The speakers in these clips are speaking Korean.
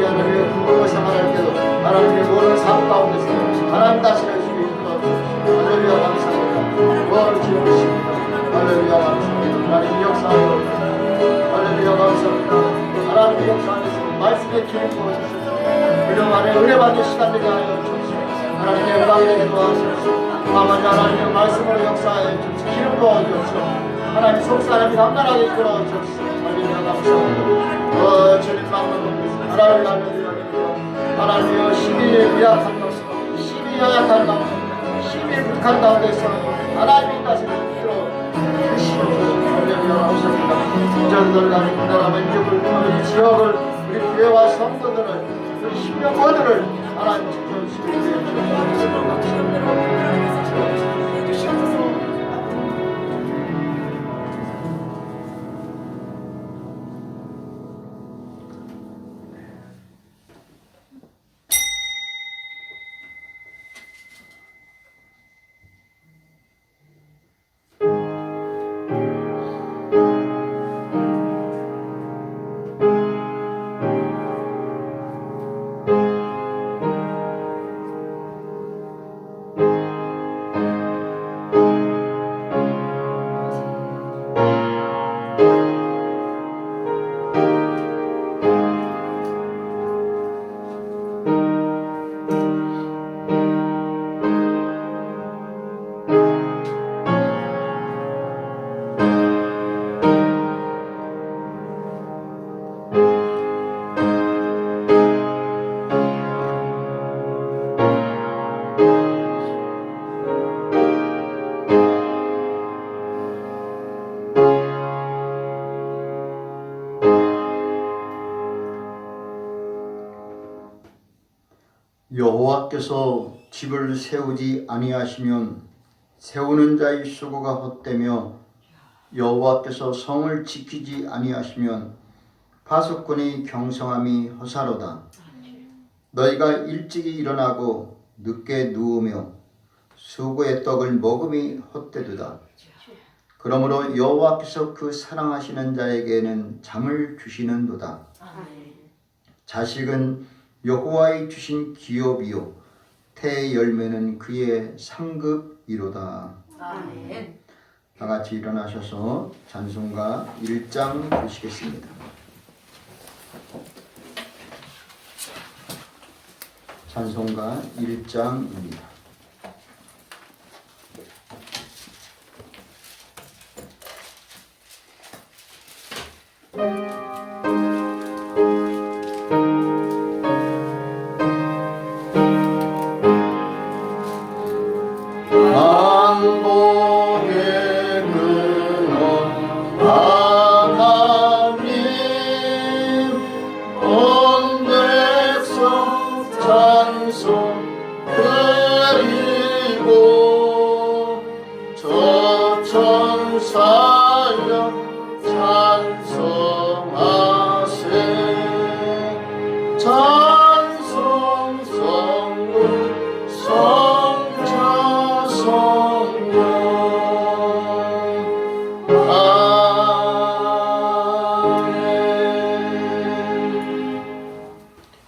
아버지 하나님의 궁극을 생활할 때도 하나님의 모든 삶 가운데서 하나님 다스릴 수 있도록 할렐루야 감사합니다. 구원을 지어주십니다. 할렐루야 감사합니다. 하나님 역사하여 할렐루야 감사합니다. 하나님의 역사하여서 말씀의 기름 부어주셔서 그령 안에 은혜 받는 시간 되게 하여 주시옵소서. 하나님의 영광에게 도와주옵소서. 아버지 하나님의 말씀으로 역사하여 주옵소서. 기름 부어주옵소서. 하나님 속사람이 단단하게 이끌어 주옵소서. 할렐루야 감사합니다. 주님 막는 하나님 할렐루야 하나님이여 12의 미약한 것으로 12의 연약한 가운데 12의 불칸 가운데서 하나님이 다시 들어 할렐루야 감사합니다. 인전들 나는 나라 민족을 우리 지역을 우리 교회와 성도들을 우리 신명원들을 하나님 지켜주시기 위해 감사합니다. 여호와께서 집을 세우지 아니하시면 세우는 자의 수고가 헛되며 여호와께서 성을 지키지 아니하시면 파수꾼의 경성함이 허사로다. 너희가 일찍이 일어나고 늦게 누우며 수고의 떡을 먹음이 헛되도다. 그러므로 여호와께서 그 사랑하시는 자에게는 잠을 주시는도다. 자식은 여호와의 주신 기업이요 태의 열매는 그의 상급이로다. 아멘. 다 같이 일어나셔서 찬송가 1장 보시겠습니다. 찬송가 1장입니다.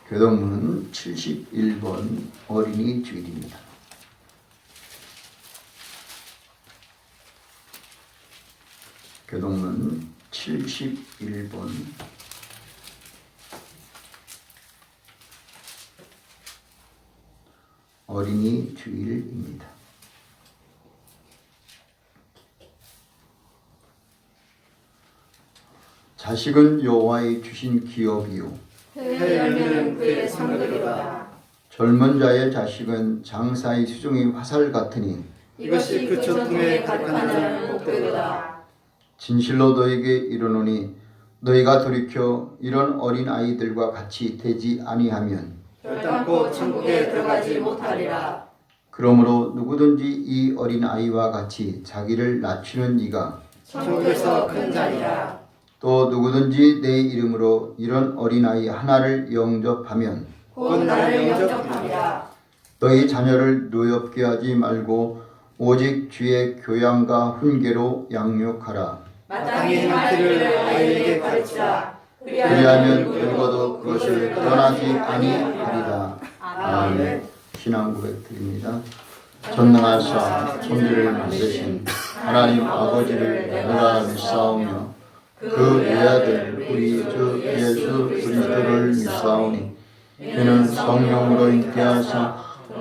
교동문은 71번 어린이 주일입니다. 교동문 71번 어린이 주일입니다. 자식은 여호와의 주신 기업이요 그 열매는 그의 상급이로다. 젊은 자의 자식은 장사의 수종의 화살 같으니 이것이 그 전통에 가득한 자는 복되도다. 진실로 너에게 이르노니 너희가 돌이켜 이런 어린 아이들과 같이 되지 아니하면 결단코 천국에 들어가지 못하리라. 그러므로 누구든지 이 어린 아이와 같이 자기를 낮추는 이가 천국에서 큰 자리라. 또 누구든지 내 이름으로 이런 어린아이 하나를 영접하면 곧 나를 영접하리라. 너희 자녀를 노엽게 하지 말고 오직 주의 교양과 훈계로 양육하라. 마땅히 할 일을 아이에게 가르치라. 그리하면 읽어도 그것을 떠나지 아니하리라. 아멘. 신앙 고백 드립니다. 전능하사 천지를 만드신 하나님 아버지를 내가 믿사오며 그 외아들 우리 주 예수 그리스도를 믿사오니 그는 성령으로 잉태하사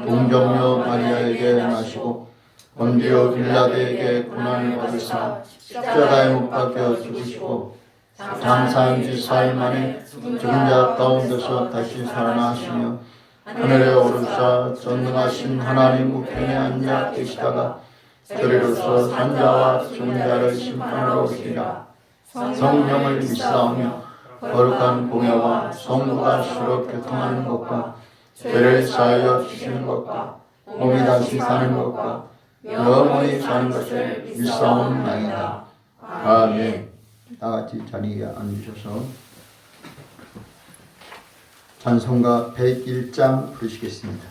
동정녀 마리아에게 나시고 본디오 빌라도에게 고난을 받으사 십자가에 못 박혀 죽으시고 장사한 지 사흘 만에 죽은 자 가운데서 다시 살아나시며 하늘에 오르사 전능하신 하나님 우편에 앉아 계시다가 저리로서 산자와 죽은 자를 심판하러 오시리라. 성령을 믿사오며 거룩한 공예와 성부가 서로 교통하는 것과 죄를 사하여 주시는 것과 몸이 다시 사는 것과 영원히 사는 것을 믿사옵나이다. 아멘. 다같이 자리에 앉으셔서 찬송가 101장 부르시겠습니다.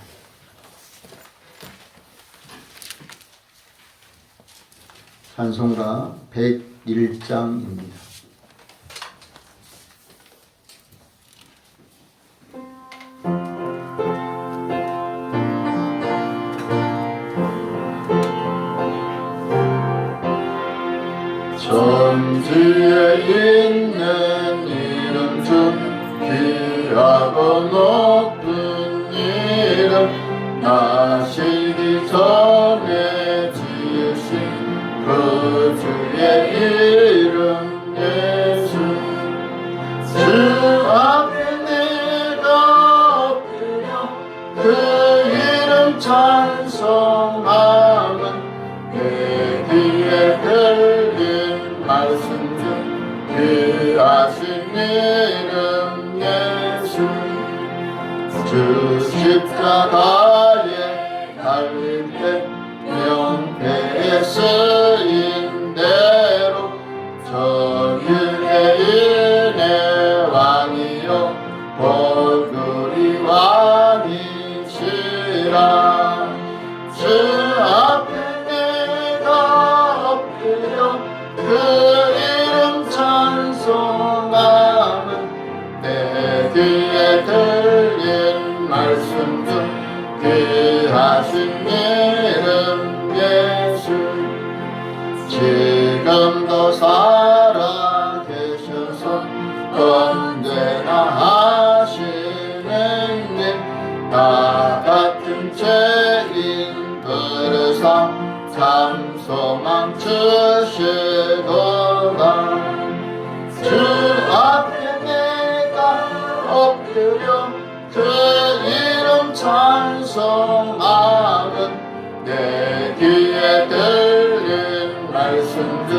찬송가 101장입니다. 천지에 있는 이름 중 귀하고 높은 이름 나시기 전에 지으신 그 주의 이름 예수 주 앞에 내가 엎드려 그 이름 찬송함은 내 귀에 들린 말씀 중 귀하신 이름 예수 주 십자가에 달릴 때 명패에 쓰인 대로 전유대인의 왕이요 보글이 왕이시라 주 앞에 내가 엎드려 그 이름 찬송함은 내 귀에 들린 말씀 중 귀하신 이름 예수 지금도 살아 계셔서 언제나 하시는 일 나 같은 죄인들에서 참 소망 주시도다 주 앞에 내가 엎드려 그 이름 찬송함은 내 귀에 들린 말씀 중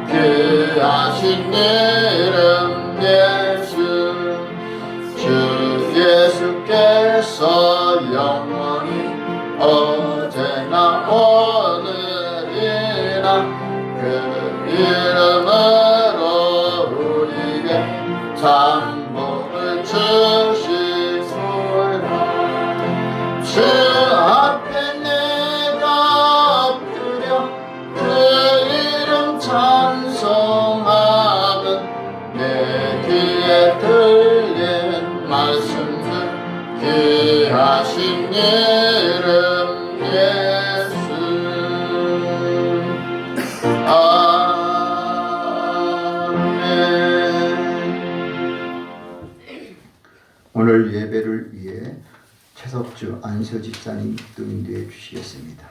귀하신 이름 예수 주 예수께서 영원히 어제나 오늘이나 그 이름으로 우리에게 참복을 주시소이다 주 앞에 내가 엎드려 그 이름 찬송함은 내 귀에 들린 말씀 중 귀하신 이름 예수 아멘. 오늘 예배를 위해 최석주 안서집사님 또 인도해 주시겠습니다.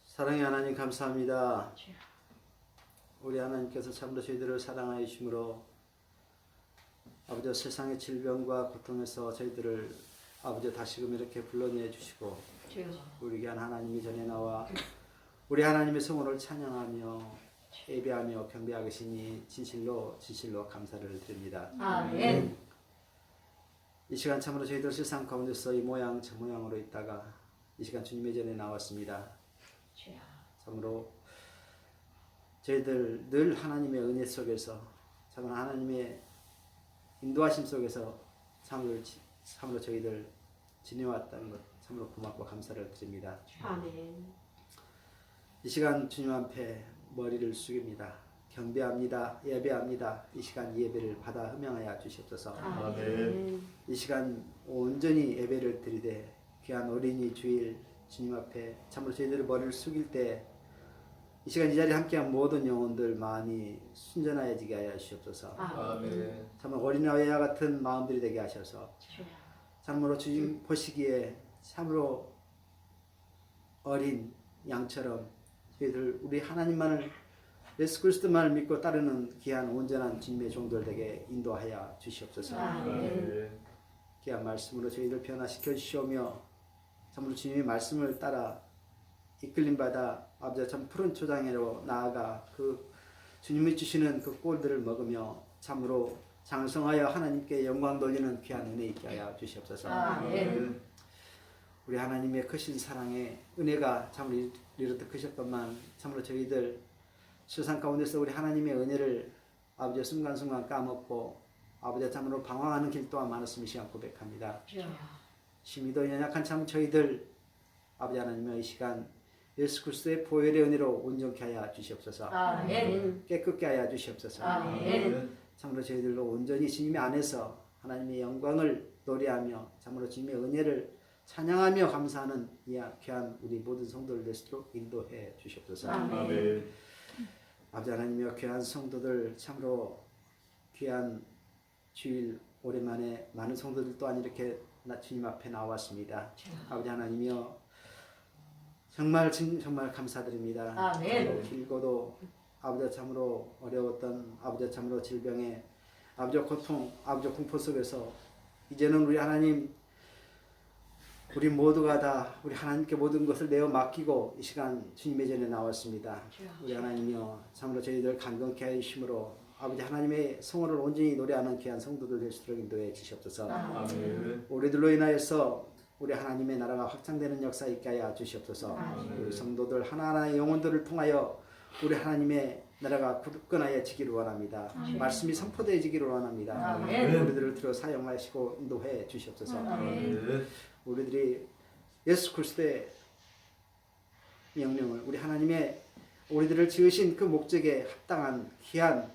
사랑의 하나님 감사합니다. 우리 하나님께서 참으로 저희들을 사랑하여 주심으로 아버지 세상의 질병과 고통에서 저희들을 아버지 다시금 이렇게 불러내 주시고 우리 귀한 하나님이 전에 나와 우리 하나님의 성호를 찬양하며 예배하며 경배하시니 진실로 감사를 드립니다. 아멘. 이 시간 참으로 저희들 세상 가운데서 이 모양 저 모양으로 있다가 이 시간 주님의 전에 나왔습니다. 참으로 저희들 늘 하나님의 은혜 속에서 참으로 하나님의 인도하심 속에서 참으로 저희들 지내왔다는 것 참으로 고맙고 감사를 드립니다. 아멘. 이 시간 주님 앞에 머리를 숙입니다. 경배합니다. 예배합니다. 이 시간 예배를 받아 흠양하여 주시옵소서. 아멘. 이 시간 온전히 예배를 드리되 귀한 어린이 주일 주님 앞에 참으로 저희들의 머리를 숙일 때 이 시간 이 자리에 함께한 모든 영혼들 마음이 순전하여지게 하여 주시옵소서. 아멘. 참으로 어린아이와 같은 마음들이 되게 하셔서 주여. 참으로 주님 보시기에 참으로 어린 양처럼 저희들 우리 하나님만을 예수 그리스도만을 믿고 따르는 귀한 온전한 주님의 종들 되게 인도하여 주시옵소서. 아멘. 귀한 말씀으로 저희들 변화시켜 주시오며 참으로 주님의 말씀을 따라 이끌림 받아 아버지 참 푸른 초장에로 나아가 그 주님이 주시는 그 꼴들을 먹으며 참으로 장성하여 하나님께 영광 돌리는 귀한 은혜 있게 하여 주시옵소서. 아멘. 우리 하나님의 크신 사랑의 은혜가 참으로 이렇듯 크셨건만 참으로 저희들 세상 가운데서 우리 하나님의 은혜를 아버지 순간순간 까먹고 아버지 참으로 방황하는 길 또한 많았음을 시간 고백합니다. 주여. 심히도 연약한 참 저희들 아버지 하나님의 이 시간 예수 그리스도의 보혈의 은혜로 온전케 하여 주시옵소서. 아멘. 깨끗게 하여 주시옵소서. 아멘. 참으로 저희들로 온전히 주님의 안에서 하나님의 영광을 노래하며 참으로 주님의 은혜를 찬양하며 감사하는 이 귀한 우리 모든 성도들 될 수 있도록 인도해 주시옵소서. 아멘. 아버지 하나님의 귀한 성도들 참으로 귀한 주일 오랜만에 많은 성도들 또한 이렇게 주님 앞에 나왔습니다. 아버지 하나님이여 정말 감사드립니다. 아멘. 길고도 아버지 참으로 어려웠던 아버지 참으로 질병에 아버지 고통 아버지 공포 속에서 이제는 우리 하나님 우리 모두가 다 우리 하나님께 모든 것을 내어 맡기고 이 시간 주님의 전에 나왔습니다. 우리 하나님이여 참으로 저희들 강건케 하여 주심으로 아버지 하나님의 성호를 온전히 노래하는 귀한 성도들 될 수 있도록 인도해 주시옵소서. 아멘. 우리들로 인하여서 우리 하나님의 나라가 확장되는 역사 있게 하여 주시옵소서. 아멘. 우리 성도들 하나하나의 영혼들을 통하여 우리 하나님의 나라가 굳건하여 지기를 원합니다. 아멘. 말씀이 선포되어지기를 원합니다. 아멘. 우리들을 들어 사용하시고 인도해 주시옵소서. 아멘. 우리들이 예수 그리스도의 명령을 우리 하나님의 우리들을 지으신 그 목적에 합당한 귀한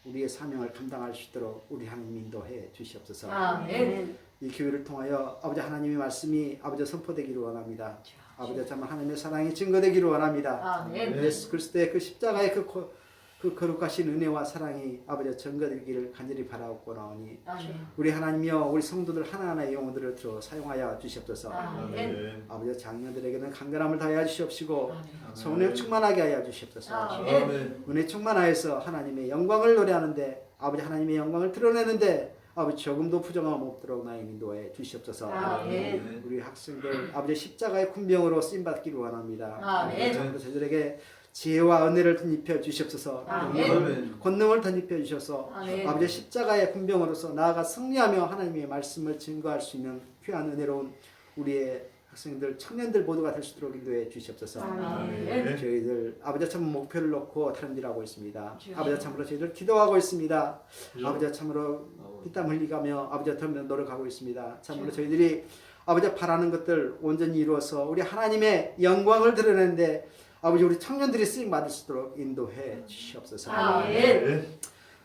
우리의 사명을 감당할 수 있도록 우리 하나님 인도해 주시옵소서. 아멘. 이 교회를 통하여 아버지 하나님의 말씀이 아버지 선포되기를 원합니다. 아버지 참 하나님의 사랑이 증거되기를 원합니다. 아멘. 예수 그리스도의 그 십자가의 그 거룩하신 은혜와 사랑이 아버지 증거되기를 간절히 바라옵고나오니 아멘. 우리 하나님이여 우리 성도들 하나하나의 영혼들을 들어 사용하여 주시옵소서. 아멘. 아버지 장녀들에게는 간절함을 다하여 주시옵시고 아멘. 성령 충만하게 하여 주시옵소서. 아멘. 은혜 충만하여서 하나님의 영광을 노래하는데 아버지 하나님의 영광을 드러내는데 아버지 조금도 부정함 없도록 나의 인도해 주시옵소서. 아멘. 우리 학생들 아버지 십자가의 군병으로 쓰임받기를 원합니다. 아멘. 정도 저들에게 지혜와 은혜를 덧입혀 주시옵소서. 아멘. 권능을 덧입혀 주셔서 아멘. 아버지 십자가의 군병으로서 나아가 승리하며 하나님의 말씀을 증거할 수 있는 귀한 은혜로운 우리의 학생들 청년들 모두가 될 수 있도록 인도해 주시옵소서. 아멘. 저희들 아버지 참 목표를 놓고 다른 일 하고 있습니다. 주여. 아버지 참으로 저희들 기도하고 있습니다. 아버지 참으로 피땀 흘리가며 아버지 덤면 노력하고 있습니다. 참으로 저희들이 아버지 바라는 것들 온전히 이루어서 우리 하나님의 영광을 드러내는데 아버지 우리 청년들이 쓰임 받을 수 있도록 인도해 주시옵소서. 아멘.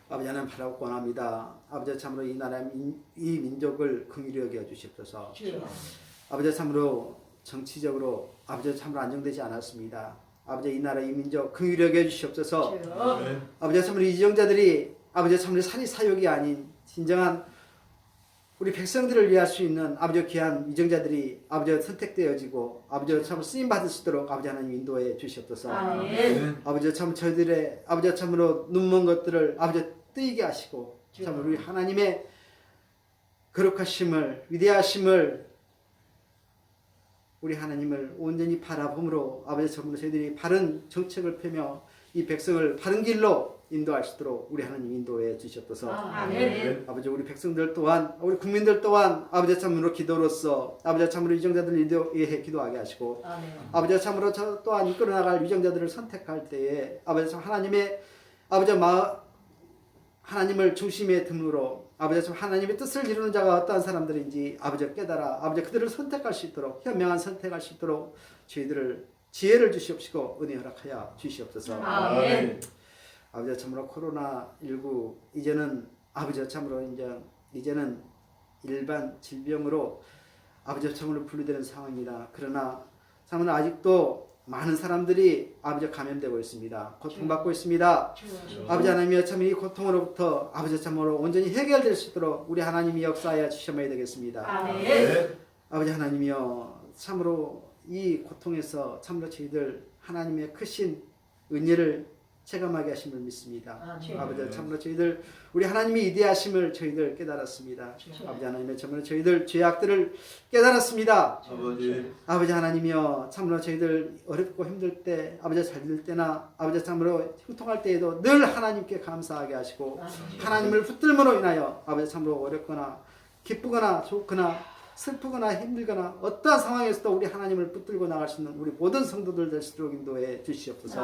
아버지 하나님 바라고 권합니다. 아버지 참으로 이 나라 이 민족을 긍휼히 여겨 주시옵소서. 주여. 아버지 참으로 정치적으로 아버지 참으로 안정되지 않았습니다. 아버지 이 나라 이 민족 긍휼히 여겨 주시옵소서. 주여. 아버지 참으로 이정자들이 아버지 참으로 산이 사욕이 아닌 진정한 우리 백성들을 위할 수 있는 아버지 귀한 위정자들이 아버지 선택되어지고 아버지 참 쓰임 받을 수 있도록 아버지 하나님 인도해 주시옵소서. 아멘. 아버지 참 저희들의 아버지 참으로 눈먼 것들을 아버지 뜨이게 하시고 참 우리 하나님의 거룩하심을 위대하심을 우리 하나님을 온전히 바라봄으로 아버지 참으로 저희들이 바른 정책을 펴며 이 백성을 바른 길로 인도할 수 있도록 우리 하나님 인도해 주시옵소서. 아멘. 아버지 우리 백성들 또한 우리 국민들 또한 아버지 참으로 기도로서 아버지 참으로 위정자들 인도해 기도하게 하시고 아멘. 아버지 참으로 저 또한 이끌어 나갈 위정자들을 선택할 때에 아버지 참 하나님의 아버지 하나님을 중심에 둔으로 아버지 참 하나님의 뜻을 이루는 자가 어떠한 사람들인지 아버지 깨달아 아버지 그들을 선택할 수 있도록 현명한 선택할 수 있도록 저희들을 지혜를 주시옵시고 은혜 허락하여 주시옵소서. 아멘. 아버지 참으로 코로나19 이제는 아버지 참으로 이제는 일반 질병으로 아버지 참으로 분류되는 상황입니다. 그러나 참으로 아직도 많은 사람들이 아버지 감염되고 있습니다. 고통받고 있습니다. 아버지 하나님이여 참 이 고통으로부터 아버지 참으로 온전히 해결될 수 있도록 우리 하나님이 역사하여 주셔야 되겠습니다. 아멘. 아버지 하나님이여 참으로 이 고통에서 참으로 저희들 하나님의 크신 은혜를 체감하게 하심을 믿습니다. 아버지 참으로 저희들 우리 하나님이 위대하심을 저희들 깨달았습니다. 아버지 하나님의 참으로 저희들 죄악들을 깨달았습니다. 아버지 하나님이여 참으로 저희들 어렵고 힘들 때 아버지 잘 될 때나 아버지 참으로 형통할 때에도 늘 하나님께 감사하게 하시고 하나님을 붙들므로 인하여 아버지 참으로 어렵거나 기쁘거나 좋거나 슬프거나 힘들거나 어떠한 상황에서도 우리 하나님을 붙들고 나갈 수 있는 우리 모든 성도들 될 수 있도록 인도해 주시옵소서.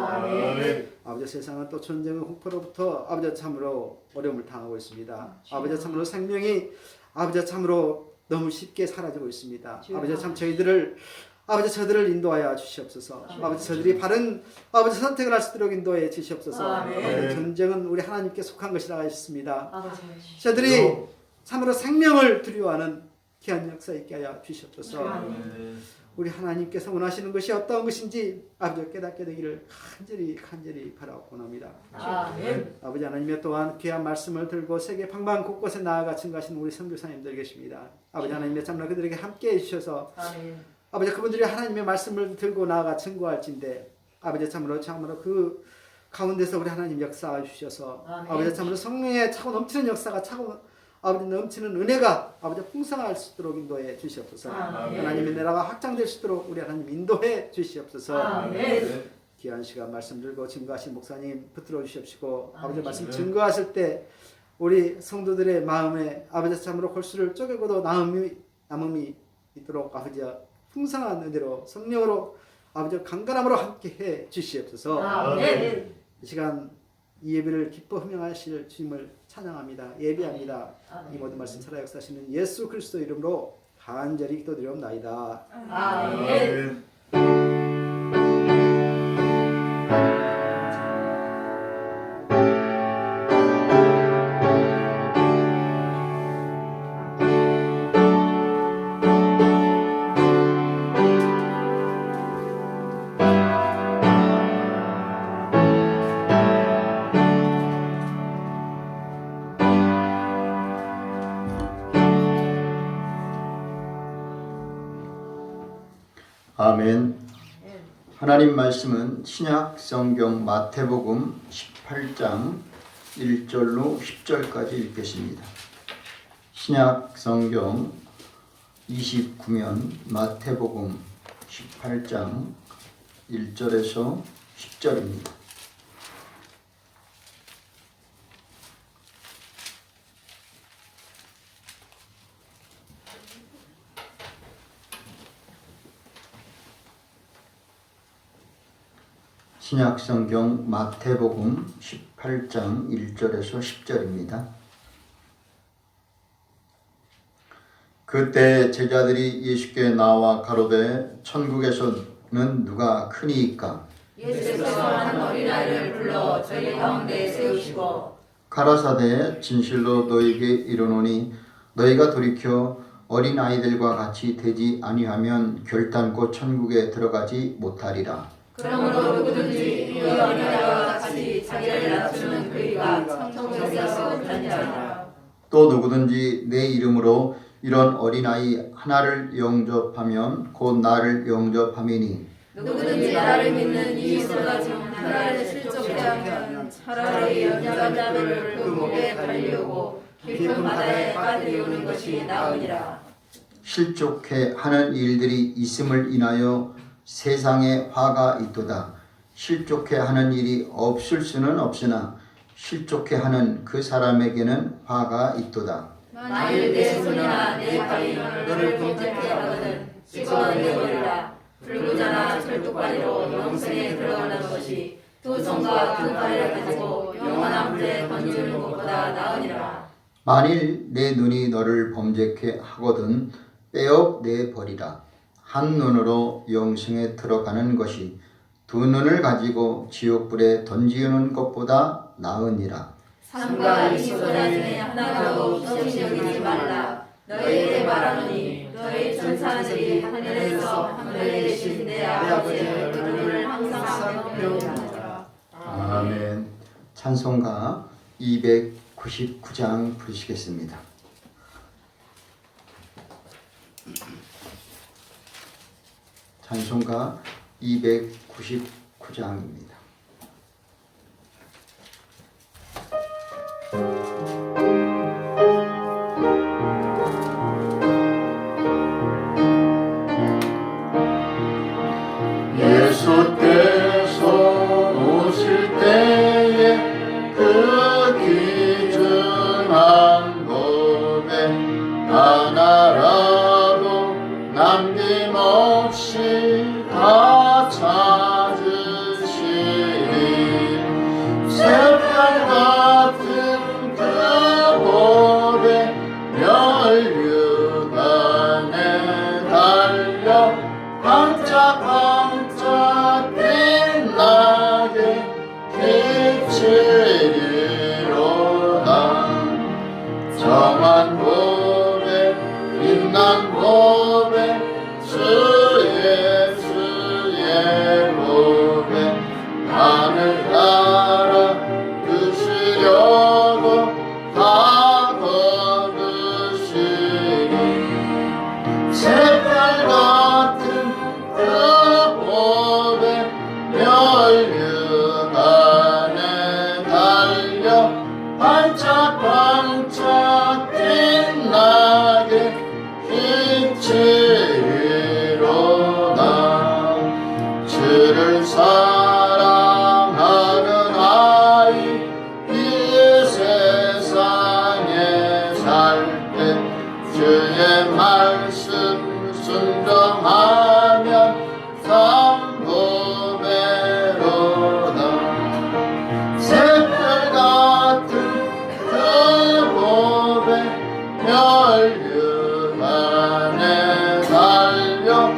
아버지 세상은 또 전쟁의 공포로부터 아버지 참으로 어려움을 당하고 있습니다. 아버지 참으로 생명이 아버지 참으로 너무 쉽게 사라지고 있습니다. 아버지 참 저들을 인도하여 주시옵소서. 아버지 저들이 바른 아버지 선택을 할 수 있도록 인도해 주시옵소서. 아버지 전쟁은 우리 하나님께 속한 것이라 하셨습니다. 저들이 참으로 생명을 두려워하는 귀한 역사 있게 하여 주시옵소서. 우리 하나님께서 원하시는 것이 어떤 것인지 아버지 깨닫게 되기를 간절히 바라옵고합니다. 아버지 하나님의 또한 귀한 말씀을 들고 세계 방방 곳곳에 나아가 증거하시는 우리 선교사님들 계십니다. 아버지 하나님의 참나 그들에게 함께해 주셔서 아버지 그분들이 하나님의 말씀을 들고 나아가 증거할진대 아버지 참으로 그 가운데서 우리 하나님 역사해 주셔서 아버지 참으로 성령의 차고 넘치는 역사가 아버지 넘치는 은혜가 아버지 풍성할 수 있도록 인도해 주시옵소서. 하나님의 나라가 확장될 수 있도록 우리 하나님 인도해 주시옵소서. 귀한 시간 말씀 들고 증거하신 목사님 붙들어 주시옵시고 아버지 말씀 증거하실 때 우리 성도들의 마음에 아버지 참으로 골수를 쪼개고도 남음이 있도록 아버지 풍성한 은혜로 성령으로 아버지 강건함으로 함께해 주시옵소서. 이 시간 이 예배를 기뻐 흠양하실 주님을 찬양합니다. 예배합니다. 이 모든 말씀 살아 역사하시는 예수 그리스도 이름으로 간절히 기도드리옵나이다. 아멘. 아멘. 하나님 말씀은 신약 성경 마태복음 18장 1절로 10절까지 읽겠습니다. 신약 성경 29면 마태복음 18장 1절에서 10절입니다. 신약성경 마태복음 18장 1절에서 10절입니다. 그때 제자들이 예수께 나와 가로되 천국에서는 누가 크니이까? 예수께서 한 어린아이를 불러 저희 가운데 세우시고 가라사대 진실로 너희에게 이르노니 너희가 돌이켜 어린아이들과 같이 되지 아니하면 결단코 천국에 들어가지 못하리라. 그러므로 누구든지 이 어린아이와 같이 자기를 낮추는 그이가 천국에서 거하리라. 또 누구든지 내 이름으로 이런 어린아이 하나를 영접하면 곧 나를 영접함이니 누구든지 나를 믿는 이 소가 중 하나를 실족해 하면 차라리 연장자들을 그 목에 달리우고 깊은 바다에 빠뜨리우는 것이 나으니라. 실족해 하는 일들이 있음을 인하여 세상에 화가 있도다. 실족해 하는 일이 없을 수는 없으나 실족해 하는 그 사람에게는 화가 있도다. 만일 내 손이나 내 발이 너를 범죄케 하거든 씹어내버리라. 불구자나 철뚝발이로 영생에 들어가는 것이 두 손과 두 발을 가지고 영원한 불에 던지는 것보다 나으니라. 만일 내 눈이 너를 범죄케 하거든 빼어 내 버리라. 한 눈으로 영생에 들어가는 것이 두 눈을 가지고 지옥불에 던지는 것보다 나으니라. 삼가 이보다 중에 하나도 없이 여기지 말라. 너희에게 말하노니 너희 천사들이 하늘에서 하늘에 계신 내 아버지의 그분을 항상 배우느니라. 아멘. 찬송가 299장 부르시겠습니다. 찬송가 299장입니다. 예수께서 오실 때에 그 기준한 법에 하나라도 남김없이 다 찾으시니 새벽 같은 그 법에 멸류관에 달려 반짝반짝 빛나게 비치리로다. 정한 법에 빛난 법에 수의 법에 하늘 나라 드시려고 다 거두시니 새별 같은 그 법에 멸류관에 달려 반짝반짝 빛나게 비치리로다. 주를 사랑하는 아이 이 세상에 살 때 주의 말씀 순종하면 삼보배로다. 새별 같은 그 법에 멸류관에 달려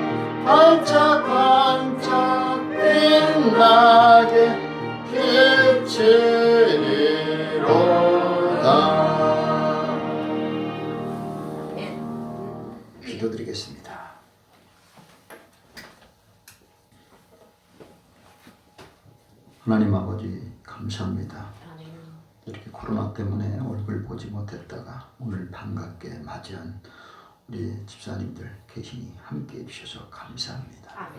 반짝반짝 빛나게 비치리로다. 기도드리겠습니다. 하나님 아버지 감사합니다. 이렇게 코로나 때문에 얼굴 보지 못했다가 오늘 반갑게 맞이한 우리 집사님들 계시니 함께 해주셔서 감사합니다.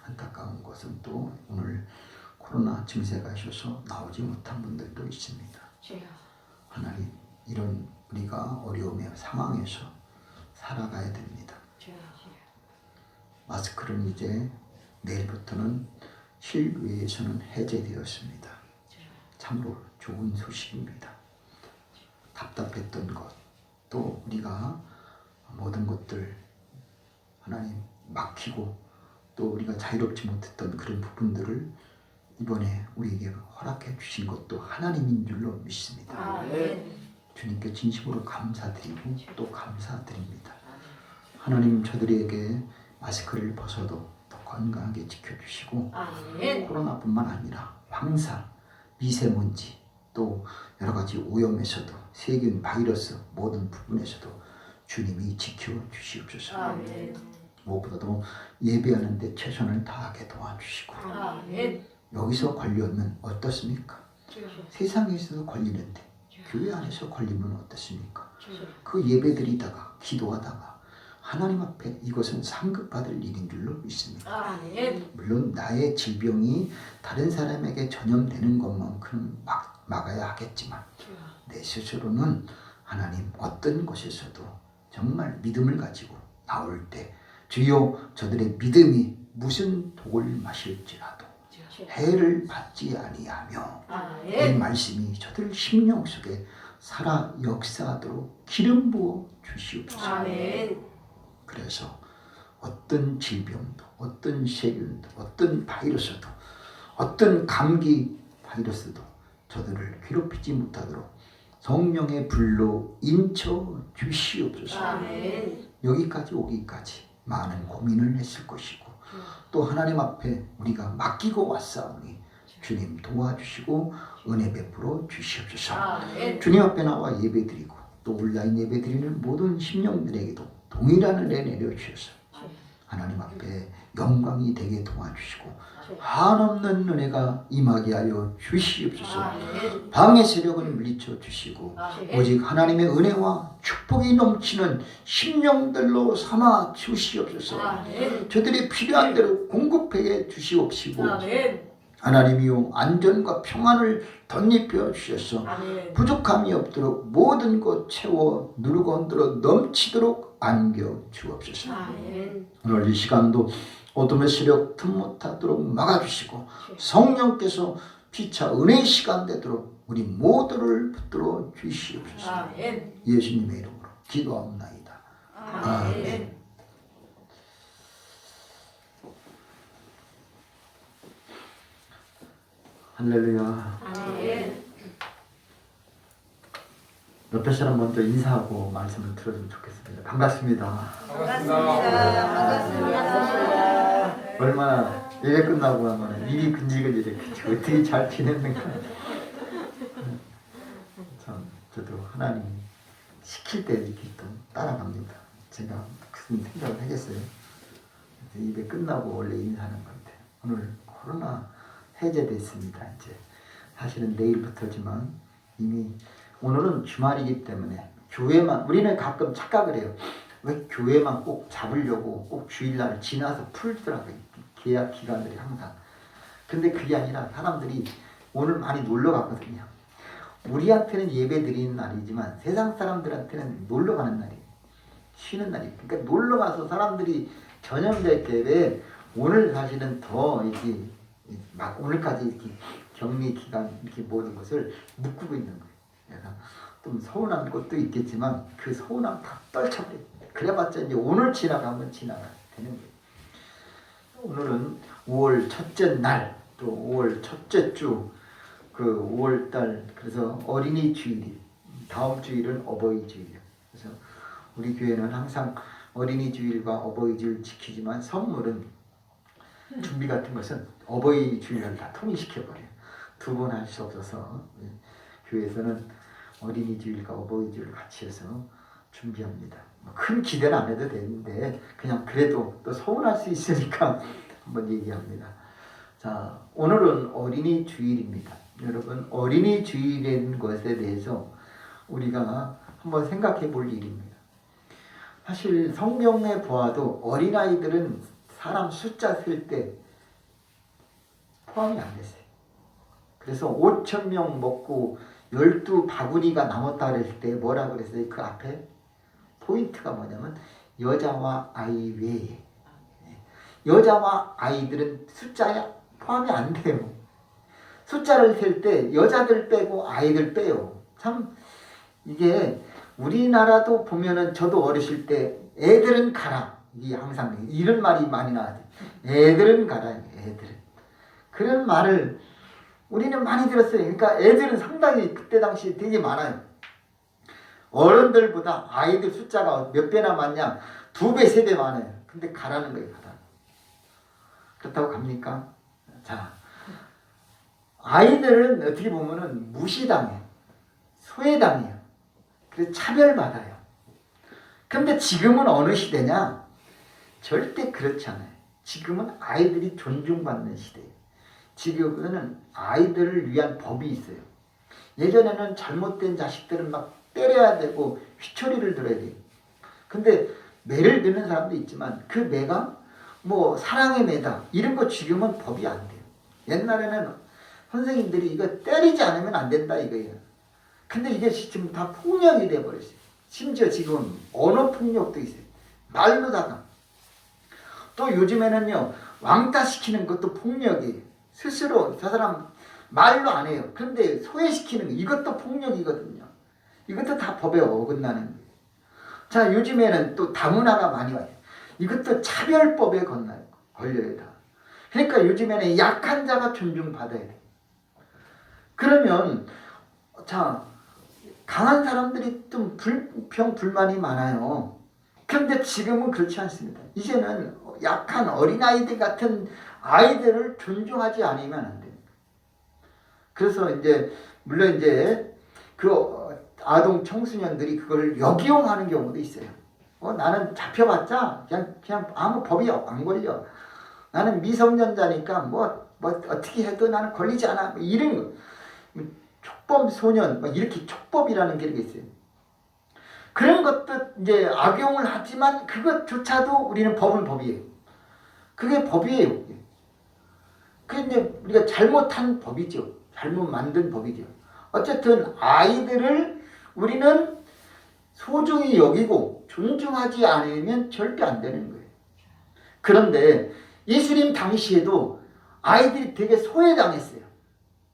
안타까운 것은 또 오늘 코로나 증세가 있어서 나오지 못한 분들도 있습니다. 하나님 이런 우리가 어려움의 상황에서 살아가야 됩니다. 마스크는 이제 내일부터는 실외에서는 해제되었습니다. 참으로 좋은 소식입니다. 답답했던 것, 또 우리가 모든 것들 하나님 막히고 또 우리가 자유롭지 못했던 그런 부분들을 이번에 우리에게 허락해 주신 것도 하나님인 줄로 믿습니다. 주님께 진심으로 감사드리고 또 감사드립니다. 하나님 저들에게 마스크를 벗어도 더 건강하게 지켜주시고 코로나뿐만 아니라 황사, 미세먼지 또 여러 가지 오염에서도 세균, 바이러스 모든 부분에서도 주님이 지켜주시옵소서. 무엇보다도 예배하는 데 최선을 다하게 도와주시고 여기서 걸리면 어떻습니까? 세상에서도 걸리는데 교회 안에서 걸리면 어떻습니까? 그 예배드리다가 기도하다가 하나님 앞에 이것은 상급받을 일인 줄로 믿습니다. 물론 나의 질병이 다른 사람에게 전염되는 것만큼 막아야 하겠지만 내 스스로는 하나님 어떤 곳에서도 정말 믿음을 가지고 나올 때 주여 저들의 믿음이 무슨 독을 마실지라도 해를 받지 아니하며 이 말씀이 저들 심령 속에 살아 역사하도록 기름 부어 주시옵소서. 그래서 어떤 질병도 어떤 세균도 어떤 바이러스도 어떤 감기 바이러스도 저들을 괴롭히지 못하도록 성령의 불로 인쳐 주시옵소서. 아멘. 여기까지 오기까지 많은 고민을 했을 것이고 또 하나님 앞에 우리가 맡기고 왔사오니 주님 도와주시고 은혜 베풀어 주시옵소서. 아멘. 주님 앞에 나와 예배드리고 또 온라인 예배드리는 모든 심령들에게도 동일한 은혜 내려주셔서 하나님 앞에 영광이 되게 도와주시고 한없는 은혜가 임하게 하여 주시옵소서. 아멘. 방해 세력을 물리쳐 주시고 아멘. 오직 하나님의 은혜와 축복이 넘치는 심령들로 삼아 주시옵소서. 아멘. 저들이 필요한 대로 공급해 주시옵시고 아멘. 하나님이요 안전과 평안을 덧입혀 주셔서 아멘. 부족함이 없도록 모든 것 채워 누르고 흔들어 넘치도록 안겨 주옵소서. 아멘. 오늘 이 시간도 어둠의 세력 틈 못하도록 막아주시고 성령께서 피차 은혜의 시간 되도록 우리 모두를 붙들어 주시옵소서. 아멘. 예수님의 이름으로 기도합나이다. 아멘. 할렐루야. 아멘. 옆에 사람 먼저 인사하고 말씀을 들어주면 좋겠습니다. 반갑습니다. 반갑습니다. 얼마나 예배 끝나고 하면 일이 근질근질해. 어떻게 잘 지냈는가. 참 저도 하나님 시킬 때 이렇게 또 따라갑니다. 제가 무슨 생각을 하겠어요. 예배 끝나고 원래 인사하는 건데 오늘 코로나 해제됐습니다. 이제 사실은 내일부터지만 이미 오늘은 주말이기 때문에 교회만 우리는 가끔 착각을 해요. 왜 교회만 꼭 잡으려고 꼭 주일날 지나서 풀더라고요. 계약 기간들이 항상. 근데 그게 아니라 사람들이 오늘 많이 놀러 갔거든요. 우리한테는 예배 드리는 날이지만 세상 사람들한테는 놀러 가는 날이에요. 쉬는 날이에요. 그러니까 놀러 가서 사람들이 전염될 때에 오늘 사실은 더 이렇게 막 오늘까지 이렇게 격리 기간 이렇게 모든 것을 묶고 있는 거예요. 그래서 좀 서운한 것도 있겠지만 그 서운함 다 떨쳐버려요. 그래봤자 이제 오늘 지나가면 지나가 되는 거예요. 오늘은 5월 첫째 날, 또 5월 첫째 주, 그 5월 달, 그래서 어린이 주일이, 다음 주일은 어버이 주일이에요. 그래서 우리 교회는 항상 어린이 주일과 어버이 주일 지키지만 선물은 준비 같은 것은 어버이 주일을 다 통일시켜버려요. 두 번 할 수 없어서 교회에서는 어린이 주일과 어버이 주일을 같이 해서 준비합니다. 큰 기대는 안 해도 되는데 그냥 그래도 또 서운할 수 있으니까 한번 얘기합니다. 자, 오늘은 어린이 주일입니다. 여러분, 어린이 주일인 것에 대해서 우리가 한번 생각해 볼 일입니다. 사실 성경에 보아도 어린아이들은 사람 숫자 셀 때 포함이 안 됐어요. 그래서 5,000명 먹고 12바구니가 남았다 그랬을 때 뭐라 그랬어요? 그 앞에 포인트가 뭐냐면 여자와 아이 외에, 여자와 아이들은 숫자에 포함이 안 돼요. 숫자를 셀 때 여자들 빼고 아이들 빼요. 참 이게 우리나라도 보면은 저도 어렸을 때 애들은 가라, 이게 항상 이런 말이 많이 나와요. 애들은 가라, 애들은. 그런 말을 우리는 많이 들었어요. 그러니까 애들은 상당히 그때 당시 되게 많아요. 어른들보다 아이들 숫자가 몇 배나 많냐? 2배, 3배 많아요. 근데 가라는 거예요, 가라. 그렇다고 갑니까? 자, 아이들은 어떻게 보면은 무시당해요. 소외당해요. 그래서 차별받아요. 근데 지금은 어느 시대냐? 절대 그렇지 않아요. 지금은 아이들이 존중받는 시대예요. 지금은 아이들을 위한 법이 있어요. 예전에는 잘못된 자식들은 막 때려야 되고 휘초리를 들어야 돼요. 근데 매를 드는 사람도 있지만 그 매가 뭐 사랑의 매다 이런 거 지금은 법이 안 돼요. 옛날에는 선생님들이 이거 때리지 않으면 안 된다 이거예요. 근데 이게 지금 다 폭력이 돼버렸어요. 심지어 지금 언어 폭력도 있어요. 말로다가. 또 요즘에는요 왕따시키는 것도 폭력이에요. 스스로 저 사람 말로 안 해요. 그런데 소외시키는 거 이것도 폭력이거든요. 이것도 다 법에 어긋나는 거예요. 자, 요즘에는 또 다문화가 많이 와요. 이것도 차별법에 걸려요 다. 그러니까 요즘에는 약한 자가 존중받아야 돼. 그러면 자, 강한 사람들이 좀 불만이 많아요. 그런데 지금은 그렇지 않습니다. 이제는 약한 어린아이들 같은 아이들을 존중하지 않으면 안 돼요. 그래서 이제 물론 이제 그 아동 청소년들이 그걸 역이용하는 경우도 있어요. 나는 잡혀봤자 그냥 아무 법이 안 걸려. 나는 미성년자니까 뭐 어떻게 해도 나는 걸리지 않아. 뭐 이런 거. 촉법 소년 막 이렇게 촉법이라는 게 있어요. 그런 것도 이제 악용을 하지만 그것조차도 우리는 법은 법이에요. 그게 법이에요. 그게 이제 우리가 잘못한 법이죠. 잘못 만든 법이죠. 어쨌든 아이들을 우리는 소중히 여기고 존중하지 않으면 절대 안 되는 거예요. 그런데 예수님 당시에도 아이들이 되게 소외당했어요.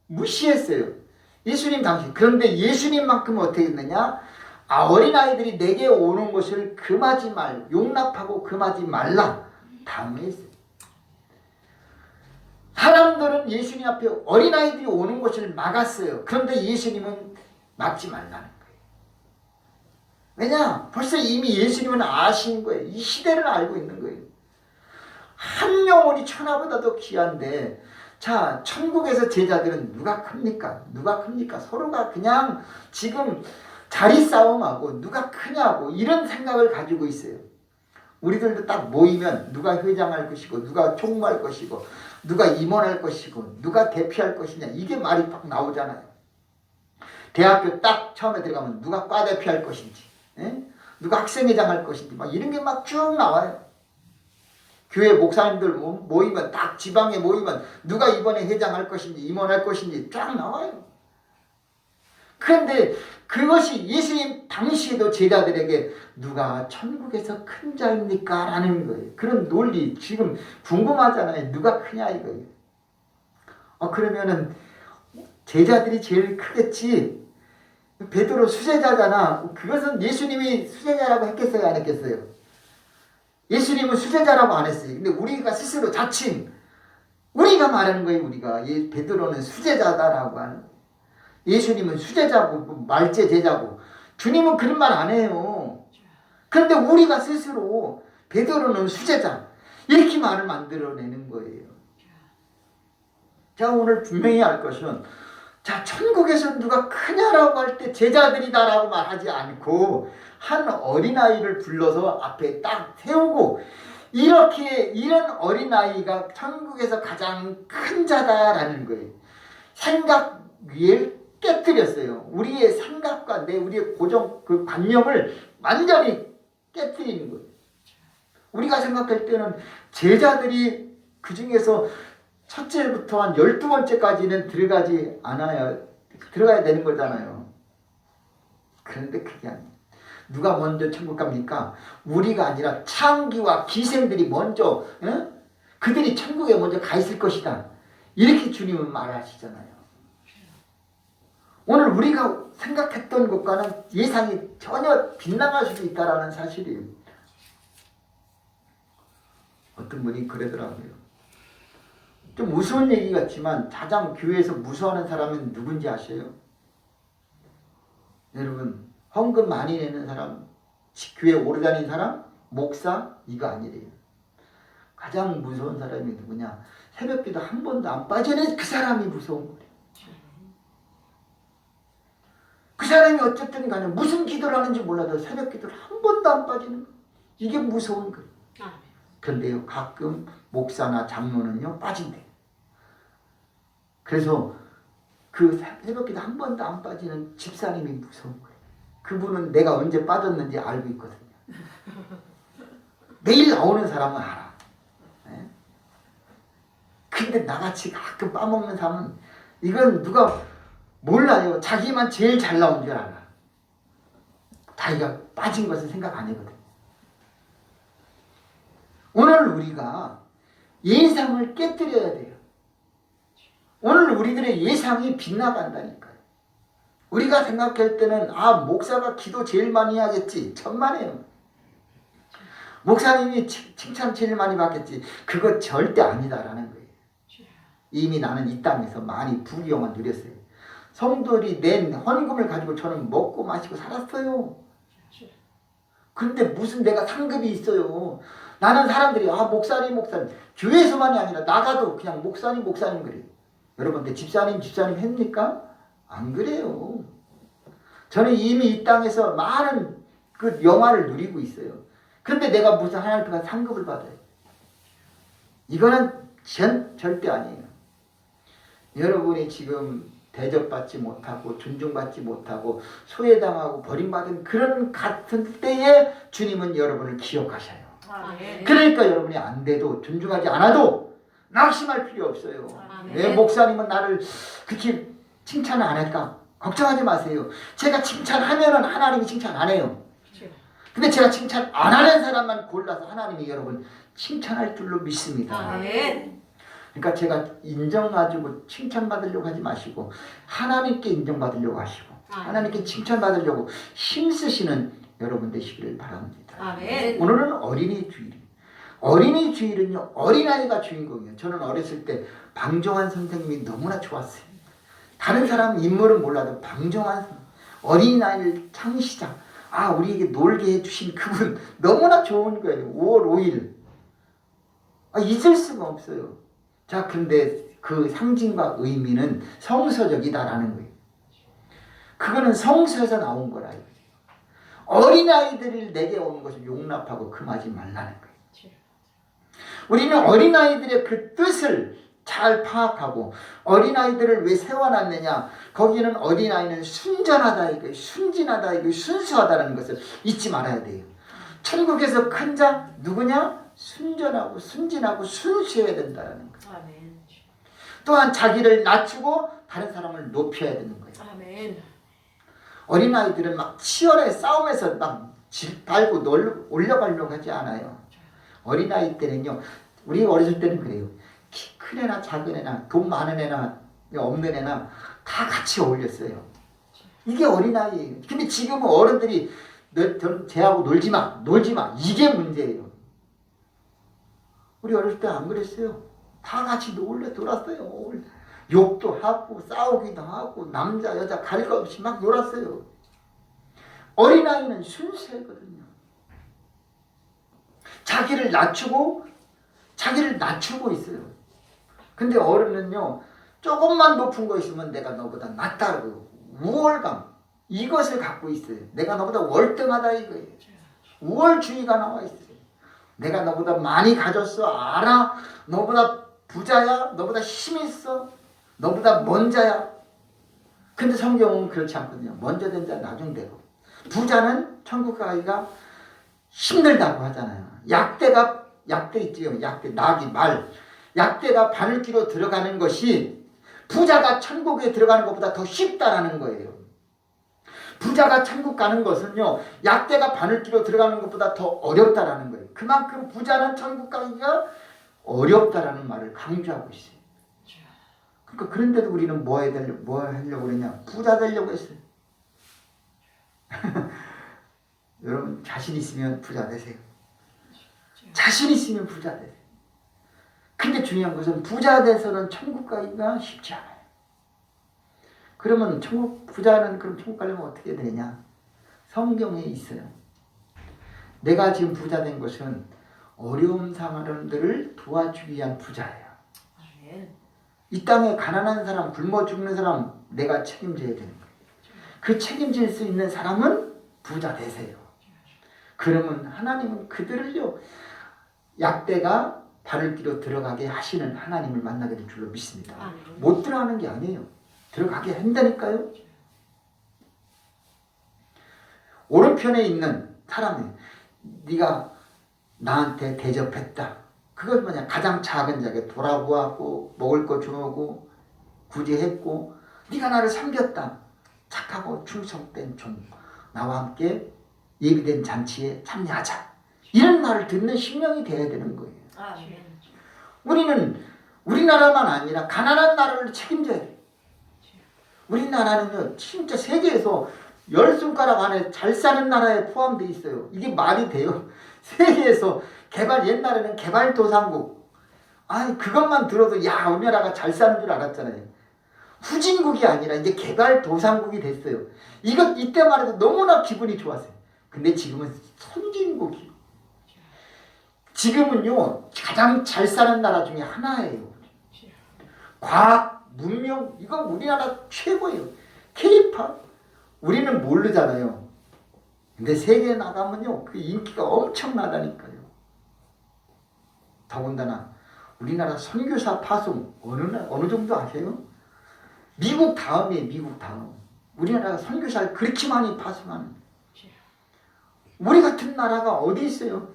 무시했어요. 예수님 당시. 그런데 예수님만큼 어떻게 했느냐? 어린아이들이 내게 오는 것을 금하지 말, 용납하고 금하지 말라. 당했어요. 사람들은 예수님 앞에 어린아이들이 오는 것을 막았어요. 그런데 예수님은 막지 말라는 거예요. 왜냐? 벌써 이미 예수님은 아신 거예요. 이 시대를 알고 있는 거예요. 한 영혼이 천하보다도 귀한데, 자, 천국에서 제자들은 누가 큽니까? 누가 큽니까? 서로가 그냥 지금 자리 싸움하고 누가 크냐고 이런 생각을 가지고 있어요. 우리들도 딱 모이면 누가 회장할 것이고 누가 총무할 것이고 누가 임원할 것이고 누가 대표할 것이냐 이게 말이 딱 나오잖아요. 대학교 딱 처음에 들어가면 누가 과 대표할 것인지 누가 학생회장 할 것인지 막 이런 게 막 쭉 나와요. 교회 목사님들 모이면 딱 지방에 모이면 누가 이번에 회장할 것인지 임원할 것인지 쫙 나와요. 그런데 그것이 예수님 당시에도 제자들에게 누가 천국에서 큰 자입니까? 라는 거예요. 그런 논리 지금 궁금하잖아요. 누가 크냐 이거예요. 그러면은 제자들이 제일 크겠지. 베드로 수제자잖아. 그것은 예수님이 수제자라고 했겠어요? 안 했겠어요? 예수님은 수제자라고 안 했어요. 근데 우리가 스스로 자칭 우리가 말하는 거예요. 우리가 베드로는 수제자다라고 하는 거예요. 예수님은 수제자고 말제 제자고 주님은 그런 말 안 해요. 그런데 우리가 스스로 베드로는 수제자 이렇게 말을 만들어내는 거예요. 자, 오늘 분명히 알 것은 자, 천국에서 누가 크냐라고 할 때 제자들이다라고 말하지 않고 한 어린아이를 불러서 앞에 딱 세우고 이런 어린아이가 천국에서 가장 큰 자다라는 거예요. 생각 위에 깨뜨렸어요. 우리의 생각과 우리의 고정 그 관념을 완전히 깨뜨리는 거예요. 우리가 생각할 때는 제자들이 그 중에서 첫째부터 한 12번째까지는 들어가야 되는 거잖아요. 그런데 그게 아니에요. 누가 먼저 천국 갑니까? 우리가 아니라 창기와 기생들이 먼저 그들이 천국에 먼저 가 있을 것이다. 이렇게 주님은 말하시잖아요. 오늘 우리가 생각했던 것과는 예상이 전혀 빗나갈 수도 있다는 사실이에요. 어떤 분이 그러더라고요. 좀 무서운 얘기 같지만 가장 교회에서 무서워하는 사람은 누군지 아세요? 여러분, 헌금 많이 내는 사람, 교회 오래 다니는 사람, 목사 이거 아니래요. 가장 무서운 사람이 누구냐? 새벽기도 한 번도 안 빠지는 그 사람이 무서운 거예요. 그 사람이 어쨌든 간에 무슨 기도를 하는지 몰라도 새벽 기도를 한 번도 안 빠지는 거예요. 이게 무서운 거예요. 그런데요, 가끔 목사나 장로는요 빠진대요. 그래서 그 새벽 기도 한 번도 안 빠지는 집사님이 무서운 거예요. 그분은 내가 언제 빠졌는지 알고 있거든요. 매일 나오는 사람은 알아. 근데 나같이 가끔 빠먹는 사람은 이건 누가 몰라요. 자기만 제일 잘 나온 줄 알아. 자기가 빠진 것을 생각 안 하거든. 오늘 우리가 예상을 깨뜨려야 돼요. 오늘 우리들의 예상이 빗나간다니까요. 우리가 생각할 때는 목사가 기도 제일 많이 하겠지. 천만에요. 목사님이 칭찬 제일 많이 받겠지. 그거 절대 아니다라는 거예요. 이미 나는 이 땅에서 많이 부귀영화 누렸어요. 성도들이 낸 헌금을 가지고 저는 먹고 마시고 살았어요. 근데 무슨 내가 상급이 있어요. 나는 사람들이 목사님 교회에서만이 아니라 나가도 그냥 목사님 그래요. 여러분 근데 집사님 했습니까? 안 그래요. 저는 이미 이 땅에서 많은 그 영화를 누리고 있어요. 그런데 내가 무슨 하나님께서 상급을 받아요. 이거는 절대 아니에요. 여러분이 지금 대접받지 못하고 존중받지 못하고 소외당하고 버림받은 그런 같은 때에 주님은 여러분을 기억하셔요. 그러니까 여러분이 안 돼도 존중하지 않아도 낙심할 필요 없어요. 왜 목사님은 나를 그렇게 칭찬을 안 할까? 걱정하지 마세요. 제가 칭찬하면은 하나님이 칭찬 안 해요. 근데 제가 칭찬 안 하는 사람만 골라서 하나님이 여러분 칭찬할 줄로 믿습니다. 아멘. 그러니까 제가 인정 가지고 칭찬받으려고 하지 마시고 하나님께 인정받으려고 하시고 하나님께 칭찬받으려고 힘쓰시는 여러분 되시기를 바랍니다. 아멘. 오늘은 어린이 주일이에요. 어린이 주일은요 어린아이가 주인공이에요. 저는 어렸을 때 방종환 선생님이 너무나 좋았어요. 다른 사람 인물은 몰라도 방종환 어린아이를 창시자 우리에게 놀게 해주신 그분 너무나 좋은 거예요. 5월 5일 잊을 수가 없어요. 자, 근데 그 상징과 의미는 성서적이다라는 거예요. 그거는 성서에서 나온 거라. 어린아이들을 내게 오는 것을 용납하고 금하지 말라는 거예요. 우리는 어린아이들의 그 뜻을 잘 파악하고 어린아이들을 왜 세워놨느냐. 거기는 어린아이는 순전하다 이거 순진하다 이거 순수하다는 것을 잊지 말아야 돼요. 천국에서 큰 자 누구냐? 순전하고 순진하고 순수해야 된다는 거예요. 아멘. 또한 자기를 낮추고 다른 사람을 높여야 되는 거예요. 아멘. 어린아이들은 막 치열하게 싸움에서 막 질빨고 올려가려고 하지 않아요. 어린아이 때는요. 우리 어렸을 때는 그래요. 키 큰 애나 작은 애나 돈 많은 애나 없는 애나 다 같이 어울렸어요. 이게 어린아이예요. 근데 지금은 어른들이 쟤하고 놀지 마 이게 문제예요. 우리 어렸을 때 안 그랬어요. 다 같이 놀았어요. 욕도 하고 싸우기도 하고 남자 여자 가릴 것 없이 막 놀았어요. 어린아이는 순수하거든요. 자기를 낮추고 있어요. 근데 어른은요 조금만 높은 거 있으면 내가 너보다 낫다고 우월감 이것을 갖고 있어요. 내가 너보다 월등하다 이거예요. 우월주의가 나와 있어요. 내가 너보다 많이 가졌어 알아. 너보다 부자야. 너보다 힘 있어. 너보다 먼저야. 근데 성경은 그렇지 않거든요. 먼저 된 자 나중되고 부자는 천국 가기가 힘들다고 하잖아요. 약대 있지요. 약대 나귀 말 약대가 바늘귀로 들어가는 것이 부자가 천국에 들어가는 것보다 더 쉽다라는 거예요. 부자가 천국 가는 것은요 약대가 바늘귀로 들어가는 것보다 더 어렵다라는 거예요. 그만큼 부자는 천국 가기가 어렵다라는 말을 강조하고 있어요. 그러니까 그런데도 우리는 뭐 하려고 그러냐? 부자 되려고 했어요. 여러분 자신 있으면 부자 되세요. 자신 있으면 부자 되세요. 근데 중요한 것은 부자 돼서는 천국 가기가 쉽지 않아요. 그러면 부자는 그럼 천국 가려면 어떻게 되냐? 성경에 있어요. 내가 지금 부자 된 것은 어려운 사람들을 도와주기 위한 부자예요. 이 땅에 가난한 사람, 굶어 죽는 사람 내가 책임져야 되는 거예요. 그 책임질 수 있는 사람은 부자 되세요. 그러면 하나님은 그들을요 약대가 바늘귀로 들어가게 하시는 하나님을 만나게 될 줄로 믿습니다. 못 들어가는 게 아니에요. 들어가게 한다니까요. 오른편에 있는 사람이 네가 나한테 대접했다. 그것 뭐냐? 가장 작은 자에게 돌아보았고 먹을 거 주고 구제했고 네가 나를 섬겼다. 착하고 충성된 종 나와 함께 예비된 잔치에 참여하자. 이런 말을 듣는 심령이 돼야 되는 거예요. 우리는 우리나라만 아니라 가난한 나라를 책임져야 돼요. 우리나라는요 진짜 세계에서 10손가락 안에 잘 사는 나라에 포함되어 있어요. 이게 말이 돼요. 세계에서 옛날에는 개발도상국 아니 그것만 들어도 야 우리나라가 잘 사는 줄 알았잖아요. 후진국이 아니라 이제 개발도상국이 됐어요. 이때만 해도 너무나 기분이 좋았어요. 근데 지금은 선진국이에요. 지금은요 가장 잘 사는 나라 중에 하나예요. 과학, 문명 이거 우리나라 최고예요. K-팝 우리는 모르잖아요. 근데 세계에 나가면요 그 인기가 엄청나다니까요. 더군다나 우리나라 선교사 파송 어느 정도 아세요? 미국 다음이에요. 미국 다음. 우리나라가 선교사를 그렇게 많이 파송하는. 우리 같은 나라가 어디 있어요?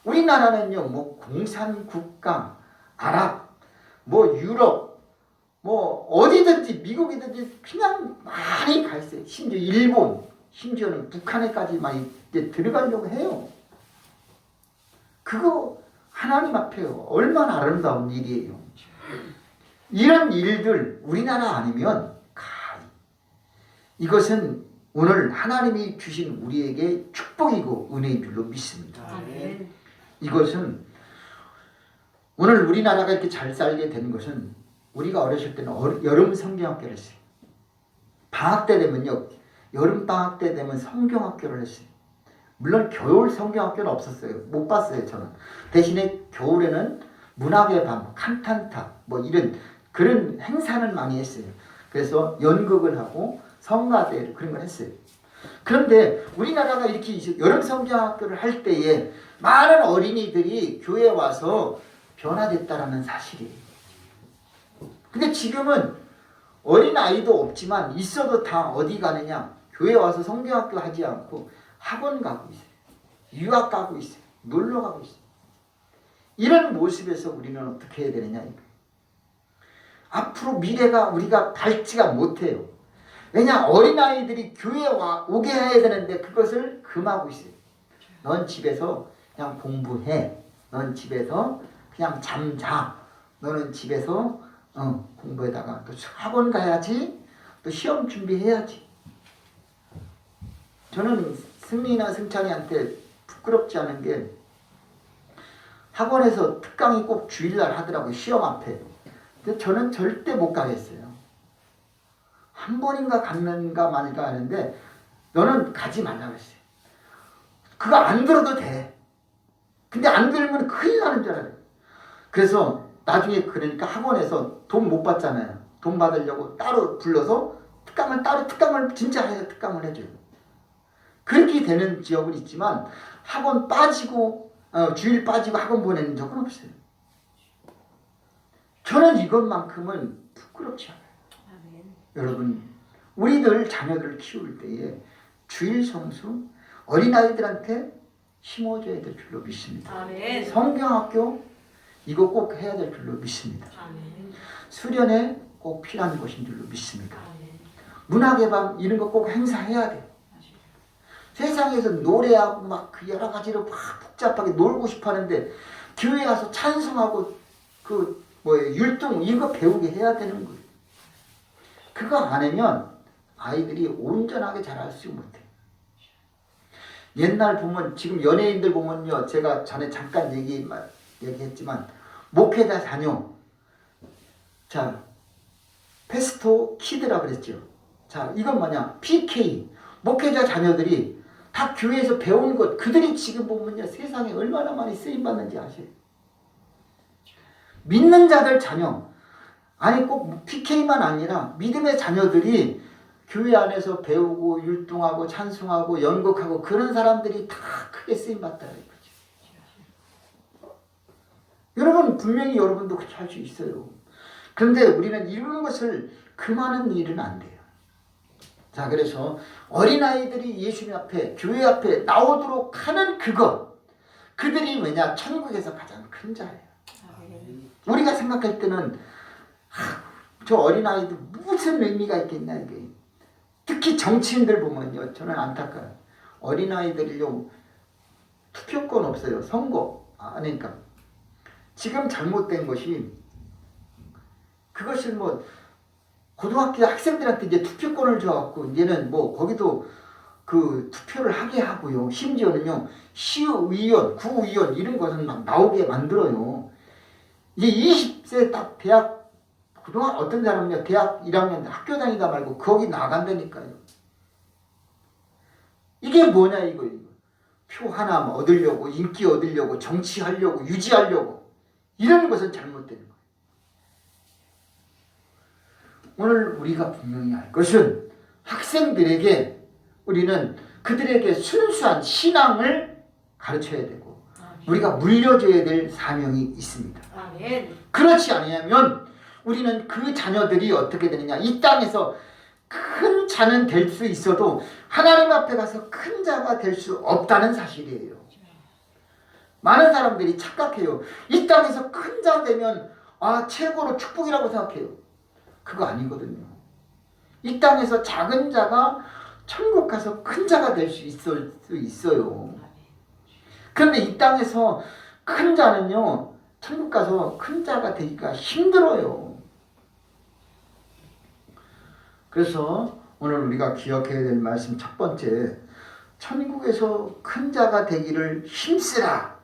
우리나라는요 뭐 공산국가, 아랍, 뭐 유럽, 뭐 어디든지 미국이든지 그냥 많이 가 있어요. 심지어 일본, 심지어는 북한에까지 많이 이제 들어가려고 해요. 그거 하나님 앞에 얼마나 아름다운 일이에요. 이런 일들 우리나라 아니면 이것은 오늘 하나님이 주신 우리에게 축복이고 은혜인 줄로 믿습니다. 아멘. 이것은 오늘 우리나라가 이렇게 잘 살게 된 것은 우리가 어렸을 때는 여름 성경학교를 했어요. 방학 때 되면요 여름 방학 때 되면 성경학교를 했어요. 물론 겨울 성경학교는 없었어요. 못 봤어요 저는. 대신에 겨울에는 문학의 밤, 칸탄타 뭐 이런 그런 행사는 많이 했어요. 그래서 연극을 하고 성가대 그런 걸 했어요. 그런데 우리나라가 이렇게 여름 성경학교를 할 때에 많은 어린이들이 교회에 와서 변화됐다라는 사실이에요. 근데 지금은 어린아이도 없지만 있어도 다 어디 가느냐? 교회 와서 성경학교 하지 않고 학원 가고 있어요. 유학 가고 있어요. 놀러 가고 있어요. 이런 모습에서 우리는 어떻게 해야 되느냐 이거. 앞으로 미래가 우리가 밝지가 못해요. 왜냐 어린아이들이 교회에 오게 해야 되는데 그것을 금하고 있어요. 넌 집에서 그냥 공부해. 넌 집에서 그냥 잠자. 너는 집에서 공부에다가 또 학원 가야지. 또 시험 준비해야지. 저는 승리나 승찬이한테 부끄럽지 않은 게 학원에서 특강이 꼭 주일날 하더라고요. 시험 앞에. 근데 저는 절대 못 가겠어요. 한 번인가 갔는가 말까 하는데 너는 가지 말라고 했어요. 그거 안 들어도 돼. 근데 안 들으면 큰일 나는 줄 알아요. 그래서 나중에 그러니까 학원에서 돈 못 받잖아요. 돈 받으려고 따로 불러서 특강을 진짜 해서 특강을 해줘요. 그렇게 되는 지역은 있지만 학원 빠지고 주일 빠지고 학원 보내는 적은 없어요. 저는 이것만큼은 부끄럽지 않아요. 아멘. 여러분 우리들 자녀들을 키울 때에 주일 성수 어린아이들한테 심어줘야 될 줄로 믿습니다. 아멘. 성경학교 이거 꼭 해야 될 줄로 믿습니다. 아멘. 수련회 꼭 필요한 것인 줄로 믿습니다. 아멘. 문학의 밤 이런 거 꼭 행사해야 돼. 세상에서 노래하고 막 그 여러 가지로 막 복잡하게 놀고 싶어 하는데 교회 와서 찬송하고 율동 이거 배우게 해야 되는 거예요. 그거 안 하면 아이들이 온전하게 자랄 수 못해. 옛날 보면 지금 연예인들 보면요. 제가 전에 잠깐 얘기했지만 목회자 자녀 자 페스토 키드라 그랬죠. 자 이건 뭐냐 PK 목회자 자녀들이 다 교회에서 배운 것 그들이 지금 보면요. 세상에 얼마나 많이 쓰임받는지 아세요? 믿는 자들 자녀 아니 꼭 PK만 아니라 믿음의 자녀들이 교회 안에서 배우고 율동하고 찬송하고 연극하고 그런 사람들이 다 크게 쓰임받다 이거죠. 여러분 분명히 여러분도 그렇게 할 수 있어요. 그런데 우리는 이런 것을 금하는 일은 안 돼요. 자 그래서 어린아이들이 예수님 앞에 교회 앞에 나오도록 하는 그들이 왜냐 천국에서 가장 큰 자예요. 우리가 생각할 때는 저 어린아이들 무슨 의미가 있겠냐 이게. 특히 정치인들 보면요. 저는 안타까워요. 어린아이들이요. 투표권 없어요. 선거. 그러니까 지금 잘못된 것이 그것을 뭐 고등학교 학생들한테 이제 투표권을 줘갖고 이제는 뭐 거기도 그 투표를 하게 하고요. 심지어는요. 시의원, 구의원 이런 것은 막 나오게 만들어요. 이제 20세 딱 대학, 그동안 어떤 사람은요, 대학 1학년 학교 다니다 말고 거기 나간다니까요. 이게 뭐냐, 이거. 표 하나 얻으려고, 인기 얻으려고, 정치하려고, 유지하려고. 이런 것은 잘못된 거예요. 오늘 우리가 분명히 알 것은 학생들에게 우리는 그들에게 순수한 신앙을 가르쳐야 되고 우리가 물려줘야 될 사명이 있습니다. 아멘. 그렇지 않으면 우리는 그 자녀들이 어떻게 되느냐, 이 땅에서 큰 자는 될 수 있어도 하나님 앞에 가서 큰 자가 될 수 없다는 사실이에요. 많은 사람들이 착각해요. 이 땅에서 큰 자 되면 최고로 축복이라고 생각해요. 그거 아니거든요. 이 땅에서 작은 자가 천국 가서 큰 자가 될 수 있어요. 그런데 이 땅에서 큰 자는요, 천국 가서 큰 자가 되기가 힘들어요. 그래서 오늘 우리가 기억해야 될 말씀 첫 번째, 천국에서 큰 자가 되기를 힘쓰라.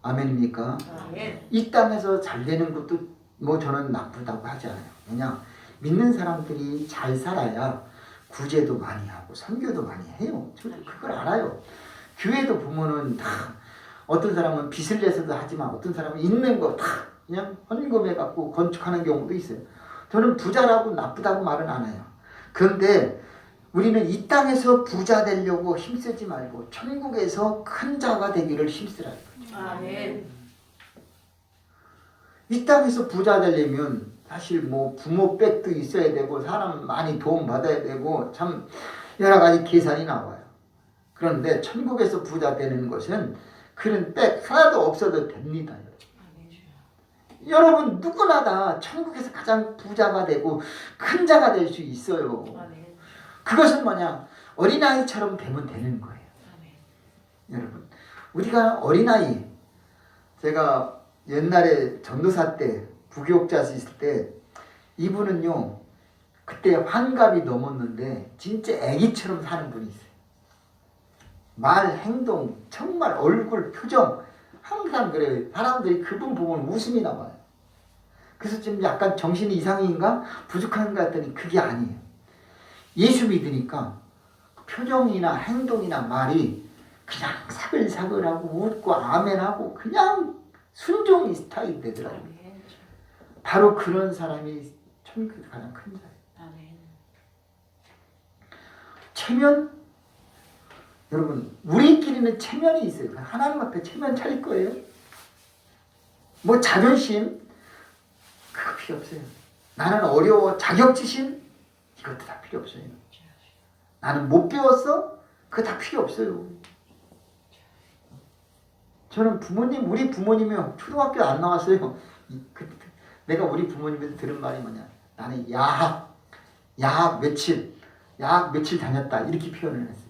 아멘입니까? 아멘. 이 땅에서 잘 되는 것도 뭐 저는 나쁘다고 하지 않아요. 왜냐, 믿는 사람들이 잘 살아야 구제도 많이 하고 선교도 많이 해요. 저는 그걸 알아요. 교회도 보면은 다 어떤 사람은 빚을 내서도 하지만 어떤 사람은 있는 거 다 그냥 헌금해 갖고 건축하는 경우도 있어요. 저는 부자라고 나쁘다고 말은 안 해요. 그런데 우리는 이 땅에서 부자 되려고 힘쓰지 말고 천국에서 큰 자가 되기를 힘쓰라. 아멘. 이 땅에서 부자 되려면 사실 뭐 부모 백도 있어야 되고 사람 많이 도움 받아야 되고 참 여러 가지 계산이 나와요. 그런데 천국에서 부자 되는 것은 그런 백 하나도 없어도 됩니다. 여러분 누구나 다 천국에서 가장 부자가 되고 큰 자가 될 수 있어요. 그것은 뭐냐, 어린아이처럼 되면 되는 거예요. 여러분 우리가 어린아이, 제가 옛날에 전도사 때 부교육자수 있을 때 이분은요, 그때 환갑이 넘었는데 진짜 애기처럼 사는 분이 있어요. 말, 행동, 정말 얼굴, 표정 항상 그래요. 사람들이 그분 보면 웃음이 나와요. 그래서 좀 약간 정신이 이상인가 부족한가 했더니 그게 아니에요. 예수 믿으니까 표정이나 행동이나 말이 그냥 사글사글하고 웃고 아멘하고 그냥 순종이 스타일이 되더라고요. 바로 그런 사람이 천국에 가장 큰 자예요. 체면? 여러분 우리끼리는 체면이 있어요. 하나님 앞에 체면 차릴 거예요. 뭐 자존심? 그거 필요 없어요. 나는 어려워, 자격지심? 이것도 다 필요 없어요. 나는 못 배웠어? 그거 다 필요 없어요. 저는 우리 부모님이 초등학교 안 나왔어요. 내가 우리 부모님에서 들은 말이 뭐냐, 나는 야학 며칠 다녔다, 이렇게 표현을 했어요.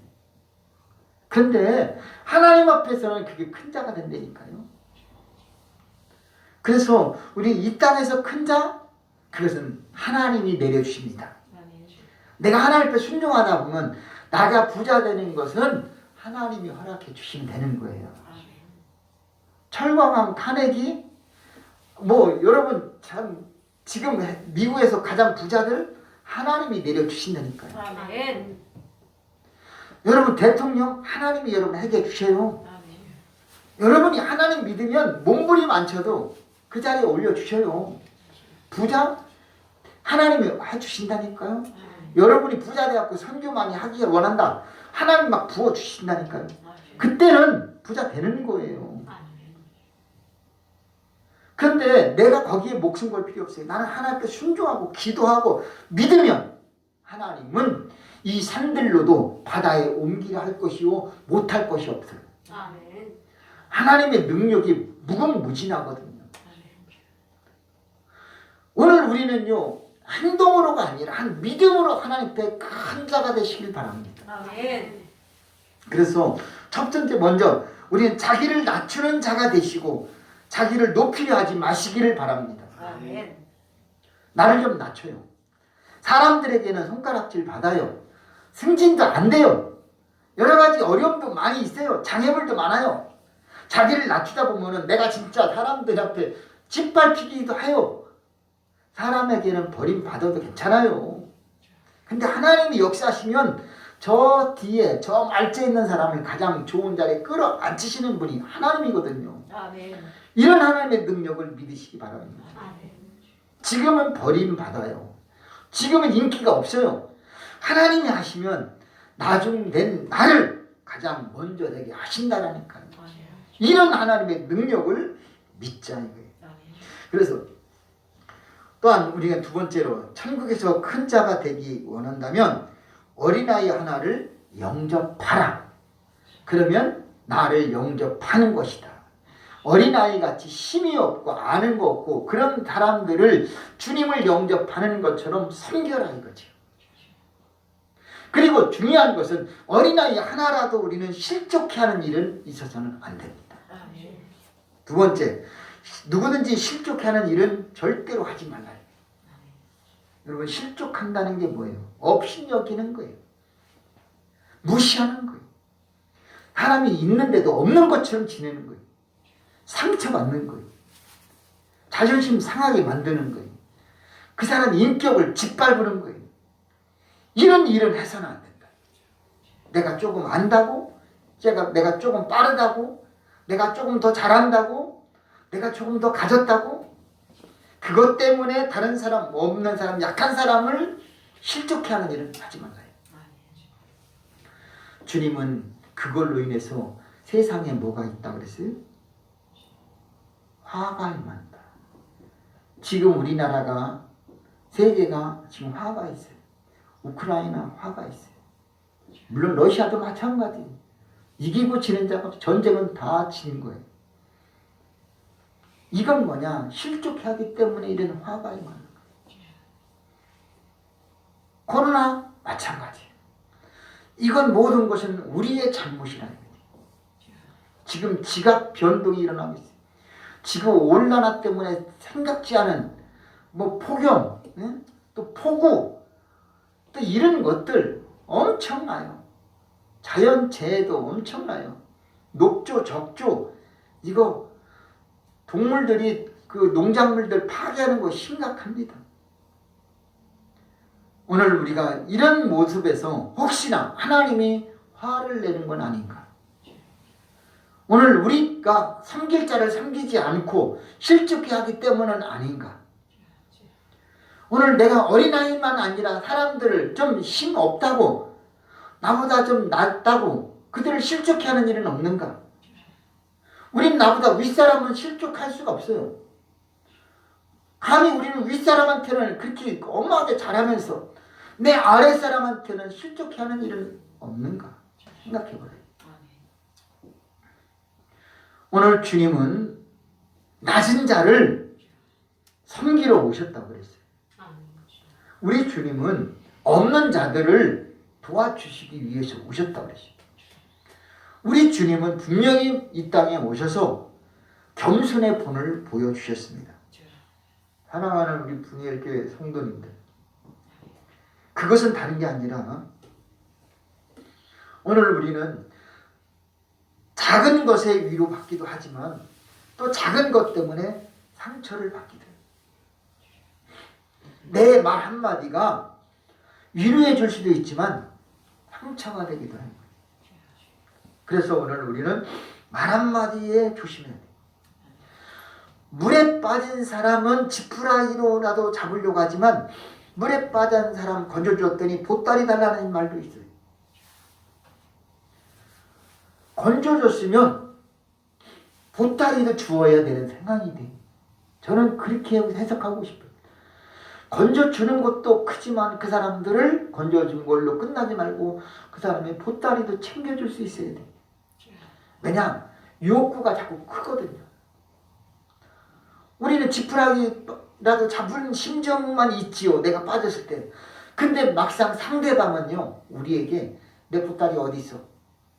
그런데 하나님 앞에서는 그게 큰 자가 된다니까요. 그래서 우리 이 땅에서 큰 자, 그것은 하나님이 내려주십니다. 내가 하나님 앞에 순종하다 보면 나가 부자 되는 것은 하나님이 허락해 주시면 되는 거예요. 철광왕 탄핵이 뭐 여러분 참 지금 미국에서 가장 부자들 하나님이 내려주신다니까요. 아멘. 여러분 대통령 하나님이 여러분 해결해 주셔요. 여러분이 하나님 믿으면 몸부림 안 쳐도 그 자리에 올려주셔요. 부자 하나님이 해주신다니까요. 여러분이 부자 돼갖고 선교 많이 하기를 원한다, 하나님 막 부어주신다니까요. 그때는 부자 되는 거예요. 그런데 내가 거기에 목숨 걸 필요 없어요. 나는 하나님께 순종하고 기도하고 믿으면 하나님은 이 산들로도 바다에 옮기려 할 것이요 못할 것이 없어요. 아멘. 하나님의 능력이 무궁무진하거든요. 오늘 우리는요, 행동으로가 아니라 한 믿음으로 하나님 앞에 큰 자가 되시길 바랍니다. 아멘. 그래서 첫 번째 먼저 우리는 자기를 낮추는 자가 되시고 자기를 높이려 하지 마시기를 바랍니다. 아멘. 나를 좀 낮춰요. 사람들에게는 손가락질 받아요. 승진도 안 돼요. 여러 가지 어려움도 많이 있어요. 장애물도 많아요. 자기를 낮추다 보면은 내가 진짜 사람들 앞에 짓밟히기도 해요. 사람에게는 버림받아도 괜찮아요. 근데 하나님이 역사하시면 저 뒤에 저 말째 있는 사람을 가장 좋은 자리에 끌어앉히시는 분이 하나님이거든요. 아멘. 이런 하나님의 능력을 믿으시기 바랍니다. 아멘. 지금은 버림받아요. 지금은 인기가 없어요. 하나님이 하시면 나중 된 나를 가장 먼저 되게 하신다라니까요. 이런 하나님의 능력을 믿자 이거예요. 그래서 또한 우리가 두 번째로 천국에서 큰 자가 되기 원한다면 어린아이 하나를 영접하라. 그러면 나를 영접하는 것이다. 어린아이 같이 힘이 없고 아는 거 없고 그런 사람들을 주님을 영접하는 것처럼 섬겨라 이거죠. 그리고 중요한 것은 어린아이 하나라도 우리는 실족해 하는 일은 있어서는 안 됩니다. 두 번째, 누구든지 실족해 하는 일은 절대로 하지 말라. 여러분, 실족한다는 게 뭐예요? 업신여기는 거예요. 무시하는 거예요. 사람이 있는데도 없는 것처럼 지내는 거예요. 상처받는 거예요. 자존심 상하게 만드는 거예요. 그 사람 인격을 짓밟는 거예요. 이런 일은 해서는 안 된다. 내가 조금 안다고, 내가 조금 빠르다고, 내가 조금 더 잘한다고, 내가 조금 더 가졌다고, 그것 때문에 다른 사람, 없는 사람, 약한 사람을 실족해 하는 일은 하지 말아요. 주님은 그걸로 인해서 세상에 뭐가 있다고 그랬어요? 화가 임한다. 지금 우리나라가, 세계가 지금 화가 있어요. 우크라이나 화가 있어요. 물론 러시아도 마찬가지. 이기고 지는 자가 전쟁은 다 지는 거예요. 이건 뭐냐? 실족하기 때문에 이런 화가 임하는 거예요. 코로나 마찬가지. 이건 모든 것은 우리의 잘못이라는 거예요. 지금 지각 변동이 일어나고 있어요. 지금 온난화 때문에 생각지 않은 뭐 폭염, 또 폭우, 또 이런 것들 엄청나요. 자연재해도 엄청나요. 녹조, 적조, 이거 동물들이 그 농작물들 파괴하는 거 심각합니다. 오늘 우리가 이런 모습에서 혹시나 하나님이 화를 내는 건 아닌가? 오늘 우리가 섬길 자를 섬기지 않고 실족해 하기 때문은 아닌가? 오늘 내가 어린아이만 아니라 사람들을 좀 힘 없다고, 나보다 좀 낫다고 그들을 실족해 하는 일은 없는가? 우린 나보다 윗사람은 실족할 수가 없어요. 감히 우리는 윗사람한테는 그렇게 엄하게 잘하면서 내 아랫사람한테는 실족해 하는 일은 없는가? 생각해보래요. 오늘 주님은 낮은 자를 섬기러 오셨다고 그랬어요. 우리 주님은 없는 자들을 도와주시기 위해서 오셨다고 그랬어요. 우리 주님은 분명히 이 땅에 오셔서 겸손의 본을 보여주셨습니다. 사랑하는 우리 분이엘교회 성도님들, 그것은 다른 게 아니라 오늘 우리는 작은 것에 위로받기도 하지만 또 작은 것 때문에 상처를 받기도 해요. 내 말 한마디가 위로해 줄 수도 있지만 상처가 되기도 해요. 그래서 오늘 우리는 말 한마디에 조심해야 돼요. 물에 빠진 사람은 지푸라기로라도 잡으려고 하지만 물에 빠진 사람 건져줬더니 보따리 달라는 말도 있어요. 건져줬으면 보따리도 주어야 되는 생각이 돼요. 저는 그렇게 해석하고 싶어요. 건져주는 것도 크지만 그 사람들을 건져준 걸로 끝나지 말고 그 사람의 보따리도 챙겨줄 수 있어야 돼요. 왜냐? 욕구가 자꾸 크거든요. 우리는 지푸라기라도 잡은 심정만 있지요. 내가 빠졌을 때. 근데 막상 상대방은요. 우리에게 내 보따리 어디 있어?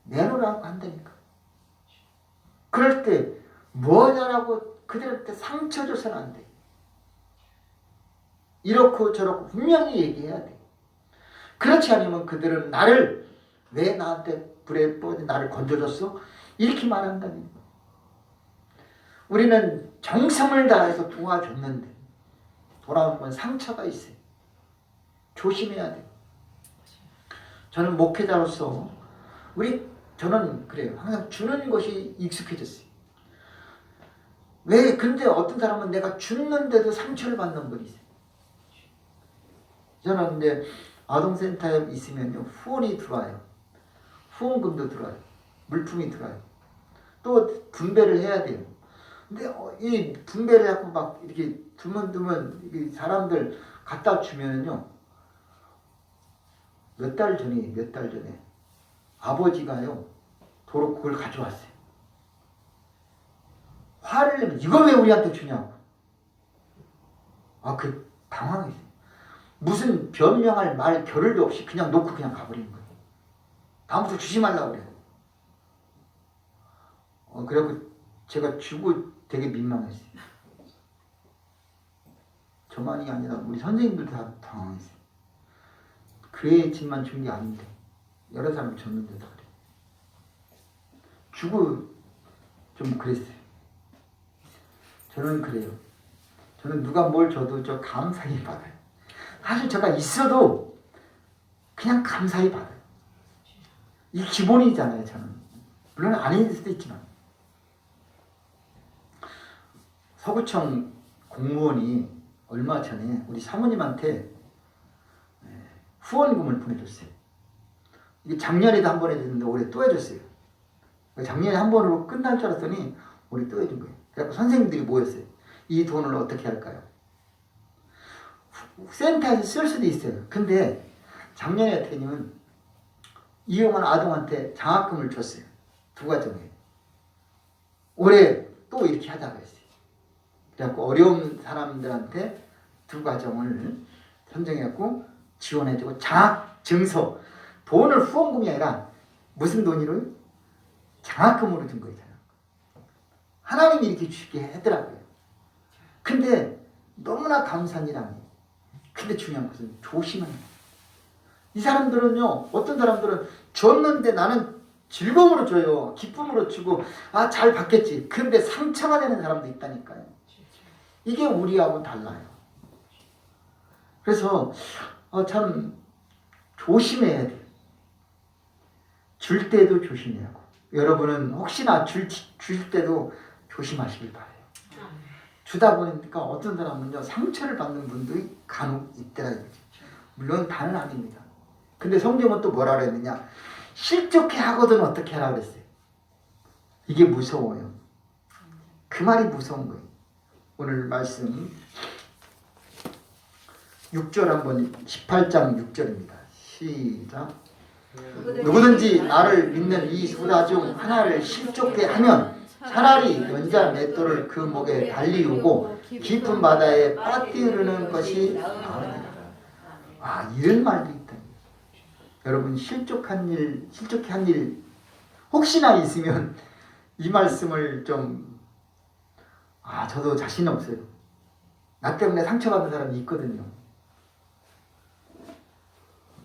내놓으라고 한다니까. 그럴 때 뭐냐라고 그들한테 상처 줘서는 안 돼. 이렇고 저렇고 분명히 얘기해야 돼. 그렇지 않으면 그들은 나를 왜 나한테 불에 뻗어 나를 건져줬어? 이렇게 말한다는 거예요. 우리는 정성을 다해서 도와줬는데 돌아온 건 상처가 있어요. 조심해야 돼요. 저는 목회자로서 저는 그래요. 항상 주는 것이 익숙해졌어요. 왜? 근데 어떤 사람은 내가 줬는데도 상처를 받는 분이 있어요. 저는 이제 아동센터에 있으면요, 후원이 들어와요. 후원금도 들어와요. 물품이 들어와요. 또 분배를 해야 돼요. 근데 이 분배를 하고 막 이렇게 드문드문 이 사람들 갖다 주면은요, 몇 달 전에 아버지가요, 도로 그걸 가져왔어요. 화를 내면 이걸 왜 우리한테 주냐고. 당황했어요. 무슨 변명할 말 겨를도 없이 그냥 놓고 그냥 가버리는 거예요. 다음부터 주지 말라고 그래요. 그래갖고 제가 주고 되게 민망했어요. 저만이 아니라 우리 선생님들도 다 당황했어요. 그 애 집만 준 게 아닌데 여러 사람 줬는데도 그래. 주고 좀 그랬어요. 저는 그래요. 저는 누가 뭘 줘도 저 감사히 받아요. 사실 제가 있어도 그냥 감사히 받아요. 이 기본이잖아요, 저는. 물론 아닐 수도 있지만. 서구청 공무원이 얼마 전에 우리 사모님한테 후원금을 보내줬어요. 이게 작년에도 한 번 해줬는데 올해 또 해줬어요. 작년에 한 번으로 끝날 줄 알았더니 올해 또 해준 거예요. 그래서 선생님들이 모였어요. 이 돈을 어떻게 할까요? 센터에서 쓸 수도 있어요. 근데 작년에 어떻게 했냐면 이용한 아동한테 장학금을 줬어요. 2가정에. 올해 또 이렇게 하자고 했어요. 그래갖고 어려운 사람들한테 2가정을 선정해갖고 지원해주고 장학 증서, 돈을 후원금이 아니라 무슨 돈으로? 장학금으로 준 거잖아요. 하나님이 이렇게 주게 하더라고요. 근데 너무나 감사한 일 아니에요. 근데 중요한 것은 조심하는 거예요. 이 사람들은요, 어떤 사람들은 줬는데 나는 즐거움으로 줘요. 기쁨으로 주고 잘 받겠지. 근데 상처가 되는 사람도 있다니까요. 이게 우리하고 달라요. 그래서 참 조심해야 돼요. 줄 때도 조심해야 하고, 여러분은 혹시나 줄 때도 조심하시길 바라요. 주다 보니까 어떤 사람은요, 상처를 받는 분들이 간혹 있더라 이거죠. 물론 다는 아닙니다. 근데 성경은 또 뭐라 그랬느냐? 실족해 하거든 어떻게 하라 그랬어요. 이게 무서워요. 그 말이 무서운 거예요. 오늘 말씀 6절 한번, 18장 6절입니다. 시작. 누구든지 나를 믿는 이 소다 중 하나를 실족해 하면 차라리 연자 맷돌을 그 목에 달리우고 깊은 바다에 빠뜨리는 것이 나으리라. 이런 말도 있다. 여러분, 실족해 한 일 혹시나 있으면 이 말씀을 좀 저도 자신 없어요. 나 때문에 상처받는 사람이 있거든요.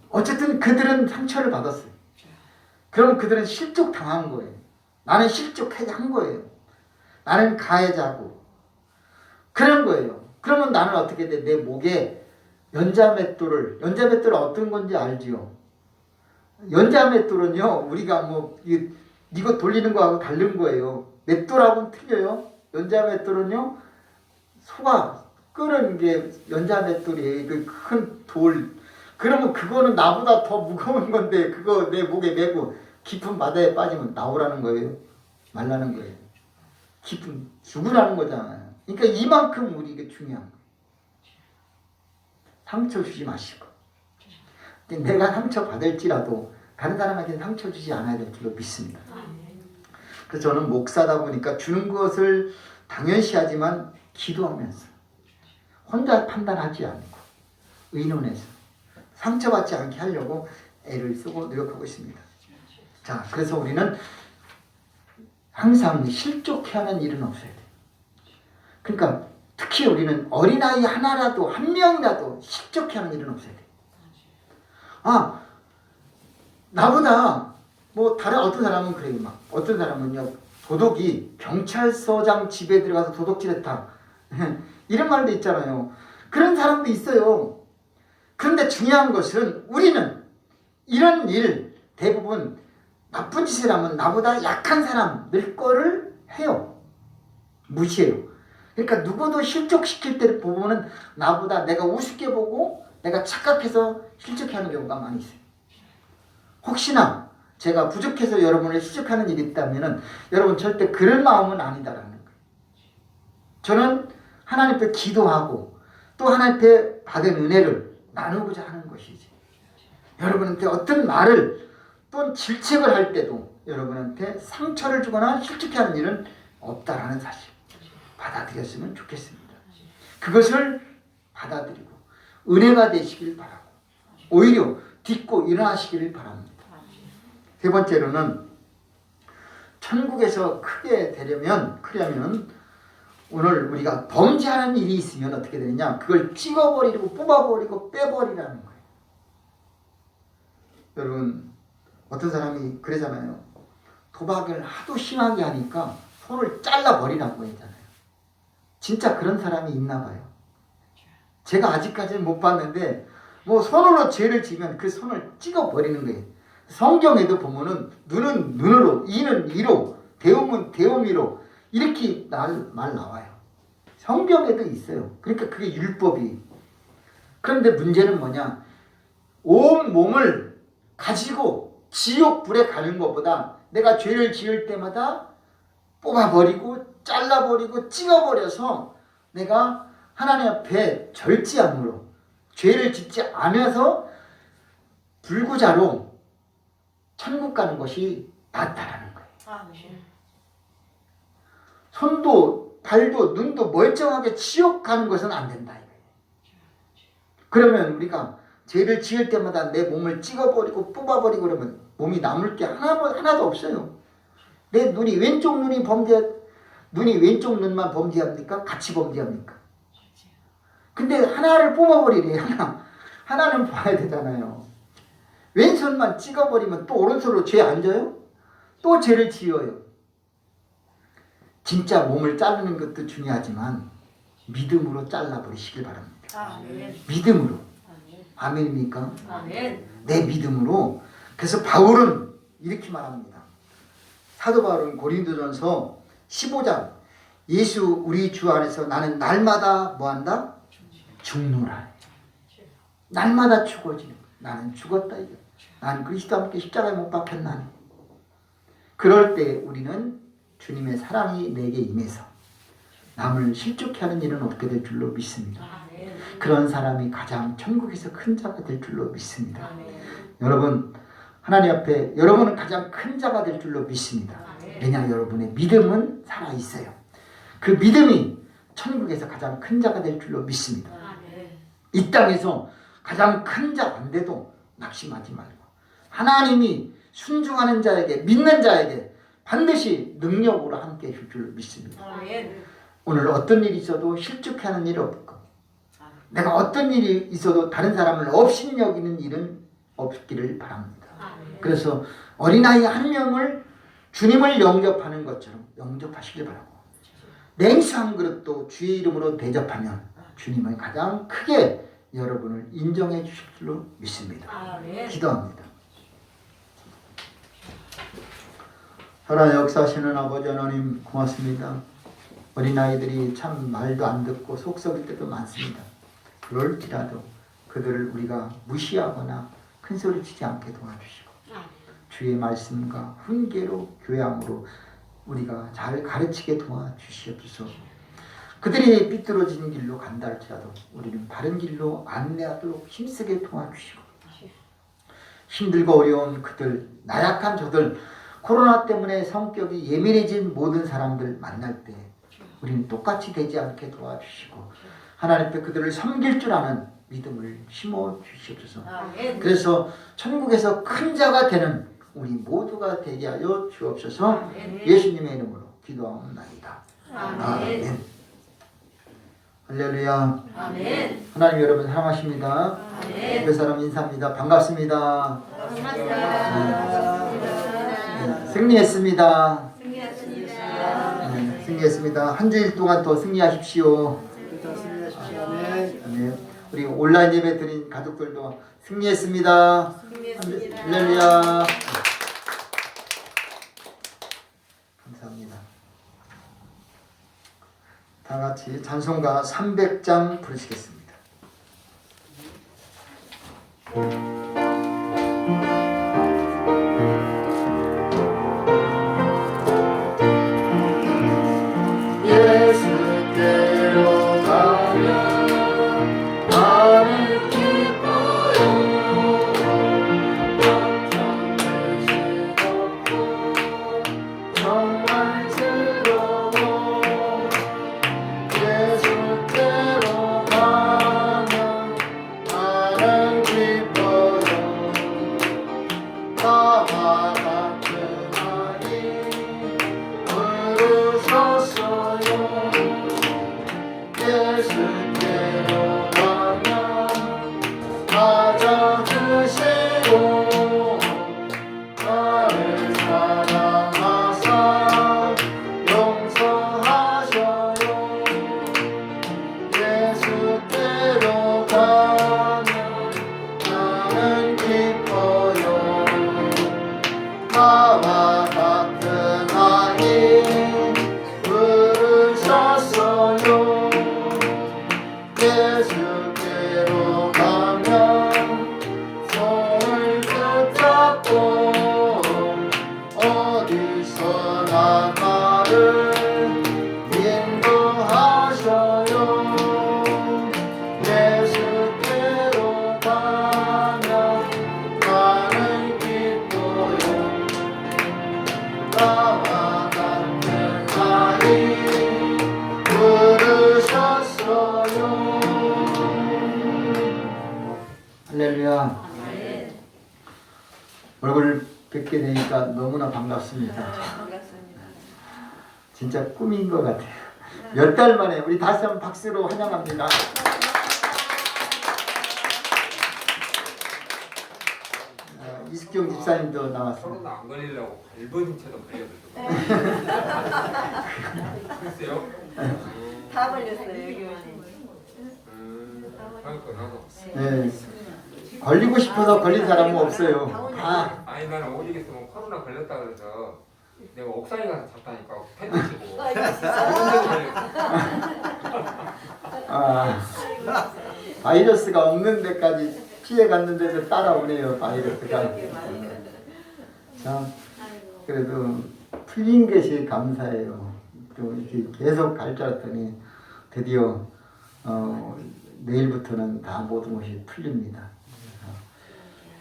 어쨌든 그들은 상처를 받았어요. 그러면 그들은 실족당한 거예요. 나는 실족한 거예요. 나는 가해자고 그런 거예요. 그러면 나는 어떻게 돼? 내 목에 연자맷돌을 어떤 건지 알지요? 연자맷돌은요, 우리가 이거 돌리는 거하고 다른 거예요. 맷돌하고는 틀려요. 연자맷돌은요, 소가 끄는 게 연자맷돌이에요. 그 큰 돌. 그러면 그거는 나보다 더 무거운 건데 그거 내 목에 메고 깊은 바다에 빠지면 나오라는 거예요? 말라는 거예요? 죽으라는 거잖아요. 그러니까 이만큼 우리에게 중요한 거예요. 상처 주지 마시고, 내가 상처 받을지라도 다른 사람에게 상처 주지 않아야 될 줄로 믿습니다. 그래서 저는 목사다 보니까 주는 것을 당연시하지만 기도하면서 혼자 판단하지 않고 의논해서 상처받지 않게 하려고 애를 쓰고 노력하고 있습니다. 자, 그래서 우리는 항상 실족해 하는 일은 없어야 돼요. 그러니까 특히 우리는 어린아이 하나라도, 한 명이라도 실족해 하는 일은 없어야 돼요. 나보다 다른 어떤 사람은 그래요. 어떤 사람은요, 도둑이 경찰서장 집에 들어가서 도둑질했다. 이런 말도 있잖아요. 그런 사람도 있어요. 그런데 중요한 것은 우리는 이런 일 대부분 나쁜 짓을 하면 나보다 약한 사람들 거를 해요. 무시해요. 그러니까 누구도 실족시킬 때 보면은 나보다 내가 우습게 보고 내가 착각해서 실족하는 경우가 많이 있어요. 혹시나 제가 부족해서 여러분을 실족하는 일이 있다면은 여러분 절대 그럴 마음은 아니다라는 거예요. 저는 하나님 앞에 기도하고 또 하나님 앞에 받은 은혜를 나누고자 하는 것이지. 여러분한테 어떤 말을 또 질책을 할 때도 여러분한테 상처를 주거나 실족하는 일은 없다라는 사실 받아들였으면 좋겠습니다. 그것을 받아들이고 은혜가 되시길 바라고 오히려 딛고 일어나시기를 바랍니다. 세 번째로는 천국에서 크려면 오늘 우리가 범죄하는 일이 있으면 어떻게 되느냐? 그걸 찍어버리고 뽑아버리고 빼버리라는 거예요. 여러분 어떤 사람이 그러잖아요. 도박을 하도 심하게 하니까 손을 잘라버리라고 하잖아요. 진짜 그런 사람이 있나 봐요. 제가 아직까지는 못 봤는데 뭐 손으로 죄를 지면 그 손을 찍어버리는 거예요. 성경에도 보면은 눈은 눈으로, 이는 이로, 대음은 대음이로 이렇게 말 나와요. 성경에도 있어요. 그러니까 그게 율법이. 그런데 문제는 뭐냐? 온 몸을 가지고 지옥불에 가는 것보다 내가 죄를 지을 때마다 뽑아버리고 잘라버리고 찍어버려서 내가 하나님 앞에 절제함으로 죄를 짓지 않아서 불구자로 천국 가는 것이 낫다라는 거예요. 손도 발도 눈도 멀쩡하게 지옥 가는 것은 안 된다 이거예요. 그러면 우리가 죄를 지을 때마다 내 몸을 찍어버리고 뽑아버리고 그러면 몸이 남을 게 하나도 없어요. 내 눈이 왼쪽 눈만 범죄합니까? 같이 범죄합니까? 근데 하나를 뽑아버리래. 하나는 봐야 되잖아요. 왼손만 찍어버리면 또 오른손으로 죄 안 져요? 또 죄를 지어요. 진짜 몸을 자르는 것도 중요하지만 믿음으로 잘라버리시길 바랍니다. 믿음으로. 아멘입니까? 내 믿음으로. 그래서 바울은 이렇게 말합니다. 사도 바울은 고린도전서 15장 예수 우리 주 안에서 나는 날마다 뭐한다? 죽노라. 날마다 죽어지는 거야. 나는 죽었다 이거. 나는 그리스도와 함께 십자가에 못 박혔나니. 그럴 때 우리는 주님의 사랑이 내게 임해서 남을 실족해 하는 일은 없게 될 줄로 믿습니다. 그런 사람이 가장 천국에서 큰 자가 될 줄로 믿습니다. 여러분 하나님 앞에 여러분은 가장 큰 자가 될 줄로 믿습니다. 왜냐하면 여러분의 믿음은 살아있어요. 그 믿음이 천국에서 가장 큰 자가 될 줄로 믿습니다. 이 땅에서 가장 큰 자 안 돼도 낙심하지 말고 하나님이 순종하는 자에게 믿는 자에게 반드시 능력으로 함께 해줄 줄로 믿습니다. 오늘 어떤 일이 있어도 실족하는 일이 없고 내가 어떤 일이 있어도 다른 사람을 업신여기는 일은 없기를 바랍니다. 그래서 어린아이 한 명을 주님을 영접하는 것처럼 영접하시길 바라고 냉수 한 그릇도 주의 이름으로 대접하면 주님은 가장 크게 여러분을 인정해 주실 줄로 믿습니다. 기도합니다. 살아 역사하시는 아버지 하나님 고맙습니다. 어린아이들이 참 말도 안 듣고 속 썩일 때도 많습니다. 그럴지라도 그들을 우리가 무시하거나 큰소리치지 않게 도와주시고 주의 말씀과 훈계로 교양으로 우리가 잘 가르치게 도와주시옵소서. 그들이 삐뚤어진 길로 간다 할지라도 우리는 바른 길로 안내하도록 힘쓰게 도와주시고 힘들고 어려운 그들, 나약한 저들, 코로나 때문에 성격이 예민해진 모든 사람들 만날 때 우리는 똑같이 되지 않게 도와주시고 하나님 앞에 그들을 섬길 줄 아는 믿음을 심어 주시옵소서. 그래서 천국에서 큰 자가 되는 우리 모두가 되게 하여 주옵소서. 예수님의 이름으로 기도하옵나이다. 아멘. 할렐루야. 아멘. 하나님 여러분 사랑하십니다. 아멘. 옆에 사람 인사합니다. 반갑습니다. 반갑습니다. 네, 승리했습니다. 승리하십니다. 승리했습니다. 한 주일 동안 더 승리하십시오. 더 승리하십시오. 아멘. 아멘. 우리 온라인 예배 드린 가족들도 승리했습니다. 할렐루야. 감사합니다. 다 같이 찬송가 300장 부르시겠습니다. 예수께로 가면 나는 기뻐요. 정말 즐거워. 예수께로 가면 나는 기뻐요. 나와 같은 아이 부르셨어요. 예수께로 가면 찾아주시고 나를 사랑하사 용서하셔요. 예수께로 가면 나는 기뻐요. 나와 같은 아이 부르셨어요. 예수께로 가면 손을 붙잡고 어디서나 나를 인도하셔요. 예수께로 가면 나는 기뻐요. 나와 같은 아이 부르셨어요. 할렐루야. 얼굴 뵙게 되니까 너무나 반갑습니다. 반갑습니다. 진짜 꿈인 것 같아요. 몇 달 만에 우리 다시 한번 박수로 환영합니다. 이숙경 집사님도 나왔습니다. 코로나 안 걸리려고 발버둥처럼 걸려들고. 글쎄요. 다 걸렸어요 여기 오니. 그러니까 나도. 네. 걸리고 싶어서 걸린 사람은 없어요. 다 아니 나는 오직 있으면 코로나 걸렸다 그래서 내가 옥상에 가서 잤다니까 텐트 치고. 바이러스가 없는 데까지 피해 갔는데도 따라오네요. 바이러스가. 참 그래도 풀린 것이 감사해요. 또 이렇게 계속 갈 줄 알았더니 드디어 내일부터는 다 모든 것이 풀립니다.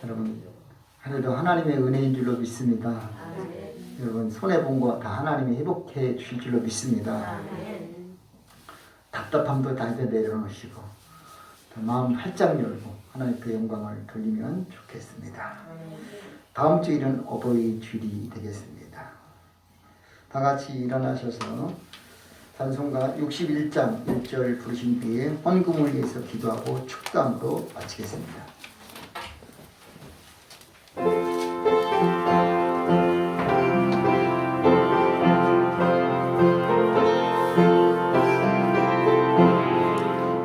여러분 하늘도 하나님의 은혜인 줄로 믿습니다. 여러분 손해본 거 다 하나님이 회복해 주실 줄로 믿습니다. 답답함도 다 이제 내려놓으시고 더 마음 활짝 열고 하나님께 영광을 돌리면 좋겠습니다. 다음 주일은 어버이 주일이 되겠습니다. 다 같이 일어나셔서 찬송가 61장 1절 부르신 뒤에 헌금을 위해서 기도하고 축감으로 마치겠습니다.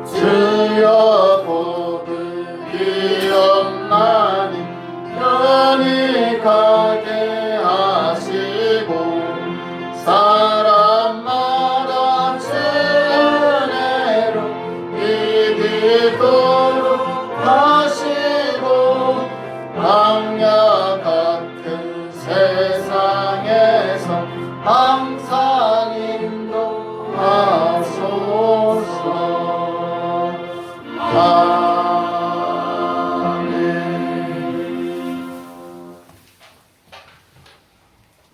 주여 복을 기억나니 편히 가게 하시고 사람마다 주 은혜로 이기도록 하시고 광야 같은 세상에서 항상 인도하소서.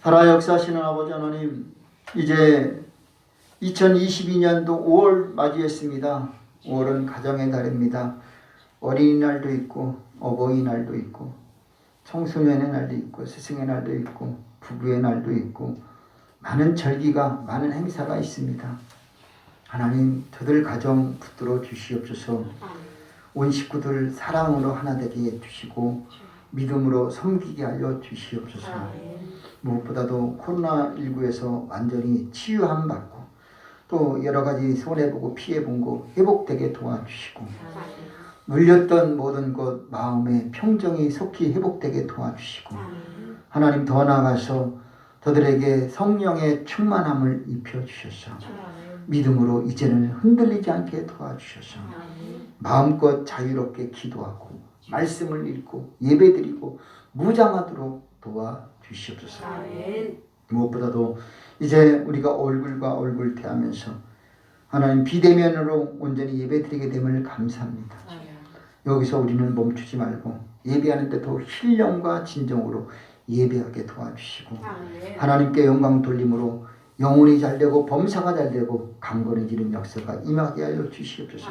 살아 역사하시는 아버지 하나님, 이제 2022년도 5월 맞이했습니다. 5월은 가정의 달입니다. 어린이날도 있고 어버이날도 있고 청소년의 날도 있고 스승의 날도 있고 부부의 날도 있고 많은 절기가 많은 행사가 있습니다. 하나님 저들 가정 붙들어 주시옵소서. 온 식구들 사랑으로 하나 되게 해주시고 믿음으로 섬기게 하여 주시옵소서. 무엇보다도 코로나19에서 완전히 치유함 받고 또 여러 가지 손해보고 피해본 거 회복되게 도와주시고 물렸던 모든 것 마음의 평정이 속히 회복되게 도와주시고 하나님 더 나아가서 저들에게 성령의 충만함을 입혀주셔서 믿음으로 이제는 흔들리지 않게 도와주셔서 마음껏 자유롭게 기도하고 말씀을 읽고 예배드리고 무장하도록 도와주시옵소서. 무엇보다도 이제 우리가 얼굴과 얼굴 대하면서 하나님 비대면으로 온전히 예배드리게 됨을 감사합니다. 여기서 우리는 멈추지 말고 예배하는데 더 신령과 진정으로 예배하게 도와주시고 하나님께 영광 돌림으로 영혼이 잘되고 범사가 잘되고 강건해지는 역사가 임하게 하여 주시옵소서.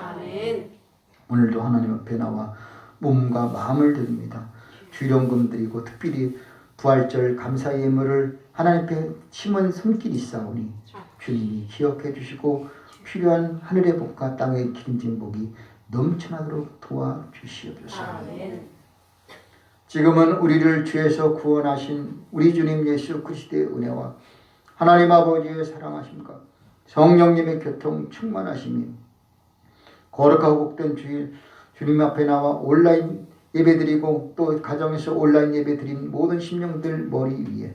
오늘도 하나님 앞에 나와 몸과 마음을 드립니다. 주일원금 드리고 특별히 부활절 감사 예물을 하나님 앞에 심은 손길이 있사오니 주님이 기억해 주시고 필요한 하늘의 복과 땅의 기름진 복이 넘쳐나도록 도와주시옵소서. 지금은 우리를 죄에서 구원하신 우리 주님 예수 그리스도의 은혜와 하나님 아버지의 사랑하심과 성령님의 교통 충만하심이 거룩하고 복된 주일 주님 앞에 나와 온라인 예배드리고 또 가정에서 온라인 예배드린 모든 심령들 머리 위에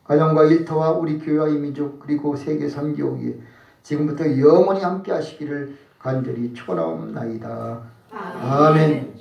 가정과 일터와 우리 교회와 이 민족 그리고 세계 선교위에 지금부터 영원히 함께 하시기를 간절히 축원하옵나이다. 아멘.